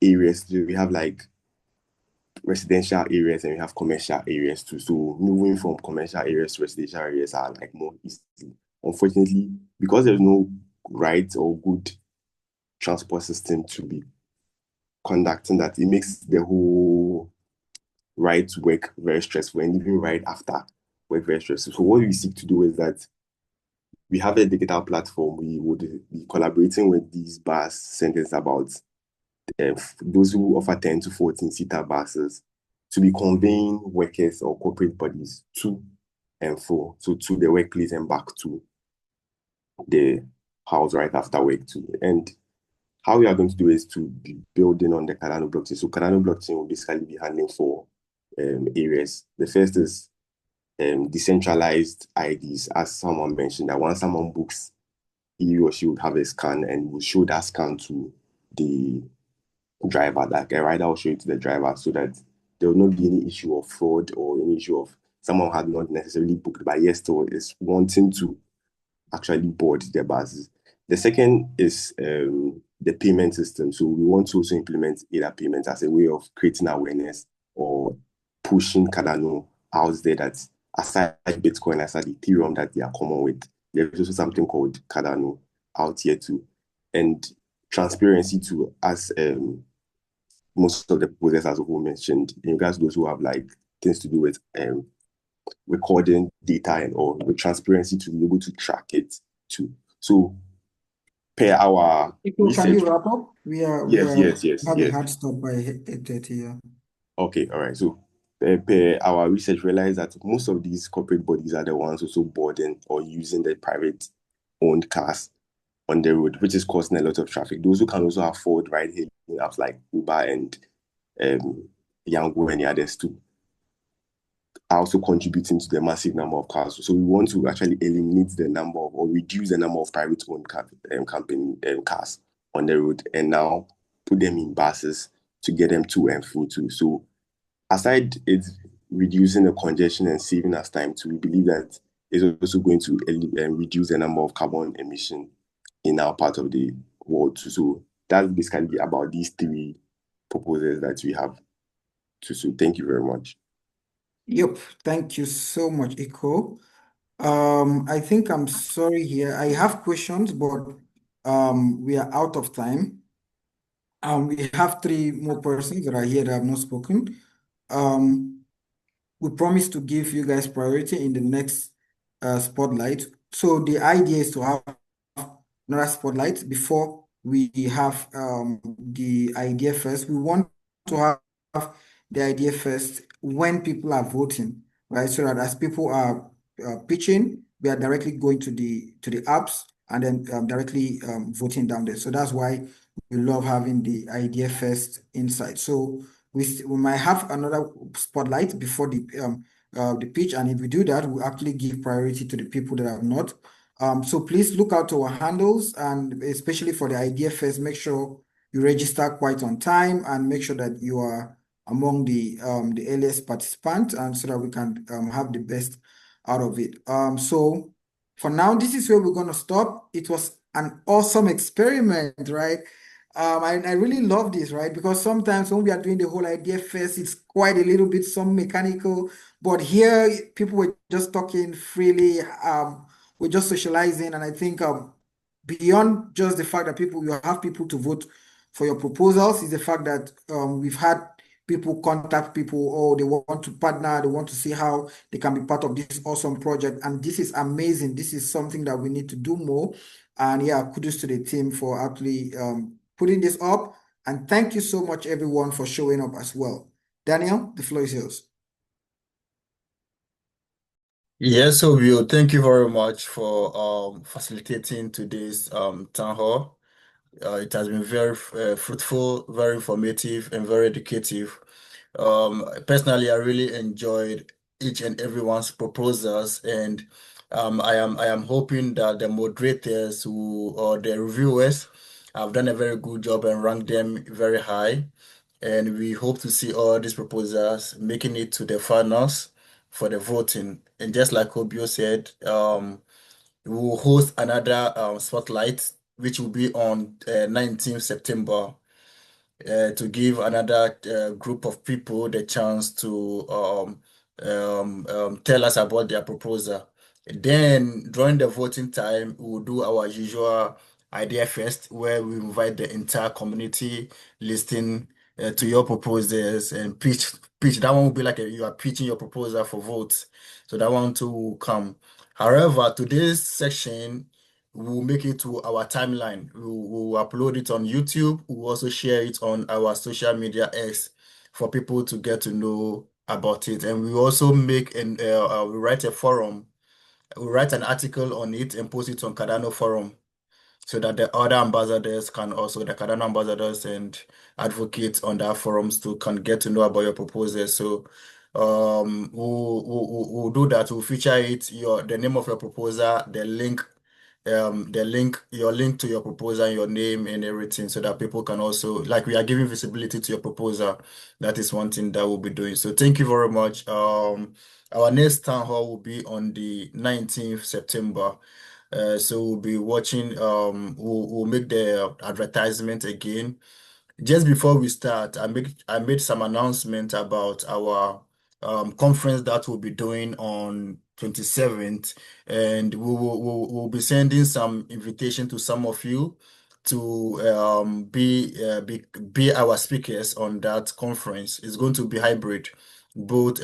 [SPEAKER 12] areas, we have like residential areas and we have commercial areas too. So moving from commercial areas to residential areas are like more easy. Unfortunately, because there's no right or good transport system to be conducting that, it makes the whole ride to work very stressful and even right after work very stressful. So what we seek to do is that we have a digital platform. We would be collaborating with these bus centers about those who offer 10 to 14 seater buses to be conveying workers or corporate bodies to and fro, so to the workplace and back to the house right after work too. And how we are going to do is to be building on the Cardano blockchain. So Cardano blockchain will basically be handling 4 areas. The first is decentralized IDs, as someone mentioned, that once someone books, he or she would have a scan and will show that scan to the driver, that a rider will show it to the driver so that there will not be any issue of fraud or any issue of someone had not necessarily booked but yet still is wanting to actually board the buses. The second is the payment system. So we want to also implement either payments as a way of creating awareness or pushing Cardano out there, that aside Bitcoin, aside Ethereum that they are common with, there's also something called Cardano out here too. And transparency too, as most of the proposals as we mentioned, in regards to those who have like things to do with recording data and all, with transparency to be able to track it too. So per our
[SPEAKER 2] Can you wrap up? We are
[SPEAKER 12] yes.
[SPEAKER 2] having a hard stop by 8:30. Yeah.
[SPEAKER 12] Okay, all right. So per our research, realized that most of these corporate bodies are the ones also boarding or using the private owned cars on the road, which is causing a lot of traffic. Those who can also afford ride-hailing apps like Uber and Yango and the others too are also contributing to the massive number of cars. So we want to actually eliminate the number of, or reduce the number of private-owned company cars on the road and now put them in buses to get them to and fro too. So aside it reducing the congestion and saving us time too, we believe that it's also going to reduce the number of carbon emission in our part of the world too. So that's basically about these 3 proposals that we have too. So thank you very much.
[SPEAKER 2] Yep. Thank you so much, Iko. I think I'm sorry here. I have questions, but we are out of time. We have 3 more persons that are here that have not spoken. We promise to give you guys priority in the next spotlight. So the idea is to have another spotlight before we have the idea first. We want to have the idea first when people are voting, right? So that as people are pitching, we are directly going to the apps and then directly voting down there. So that's why we love having the idea first insight. So we might have another spotlight before the pitch, and if we do that, we actually give priority to the people that have not. So please look out to our handles, and especially for the idea first, make sure you register quite on time and make sure that you are among the earliest participant, and so that we can have the best out of it. So for now, this is where we're going to stop. It was an awesome experiment, right? I really love this, right? Because sometimes when we are doing the whole idea first, it's quite a little bit some mechanical, but here people were just talking freely. We're just socializing, and I think beyond just the fact that you have people to vote for your proposals, is the fact that we've had people contact people, oh, they want to partner, they want to see how they can be part of this awesome project. And this is amazing. This is something that we need to do more. And yeah, kudos to the team for actually putting this up. And thank you so much, everyone, for showing up as well. Daniel, the floor is yours.
[SPEAKER 1] Yes, Obio, thank you very much for facilitating today's town hall. It has been very fruitful, very informative, and very educative. Personally, I really enjoyed each and everyone's proposals, and I am hoping that the moderators or the reviewers have done a very good job and ranked them very high. And we hope to see all these proposals making it to the finals for the voting. And just like Obio said, we will host another spotlight, which will be on 19th September, to give another group of people the chance to tell us about their proposal. Then, during the voting time, we'll do our usual idea fest, where we invite the entire community listening to your proposals and pitch. That one will be like you are pitching your proposal for votes. So that one too will come. However, today's section, we'll make it to our timeline. We'll upload it on YouTube. We'll also share it on our social media X for people to get to know about it. And we also make we write a forum. We write an article on it and post it on Cardano forum, so that the other ambassadors can also, the Cardano ambassadors and advocates on that forums too, can get to know about your proposal. So we'll do that. We'll feature it, the name of your proposal, your link to your proposal, your name and everything, so that people can also, like, we are giving visibility to your proposal. That is one thing that we'll be doing. So thank you very much. Our next town hall will be on the 19th September. So we'll be watching, we'll make the advertisement again. Just before we start, I made some announcement about our conference that we'll be doing on 27th, and we'll be sending some invitation to some of you to be our speakers on that conference. It's going to be hybrid, both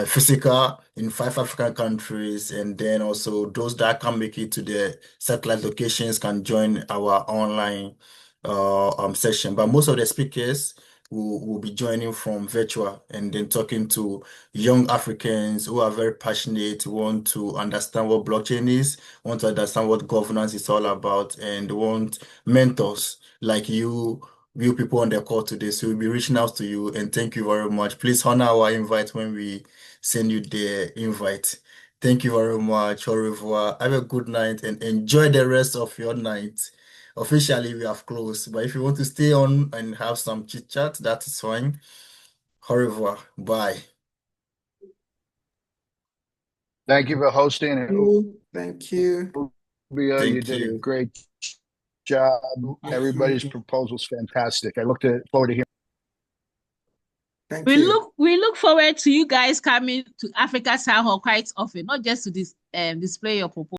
[SPEAKER 1] physical in 5 African countries, and then also those that can make it to the satellite locations can join our online session. But most of the speakers will be joining from virtual and then talking to young Africans who are very passionate, want to understand what blockchain is, want to understand what governance is all about, and want mentors like you people on the call today. So we'll be reaching out to you, and thank you very much. Please honor our invite when we send you the invite. Thank you very much. Au revoir. Have a good night and enjoy the rest of your night. Officially, we have closed, but if you want to stay on and have some chit chat, that is fine. Au revoir. Bye.
[SPEAKER 10] Thank you for hosting it.
[SPEAKER 2] Thank you.
[SPEAKER 10] Obio, you did a great job. Everybody's proposal's fantastic. I look forward to hearing.
[SPEAKER 2] Thank you.
[SPEAKER 9] We look forward to you guys coming to Africa Townhall quite often, not just to display your proposal.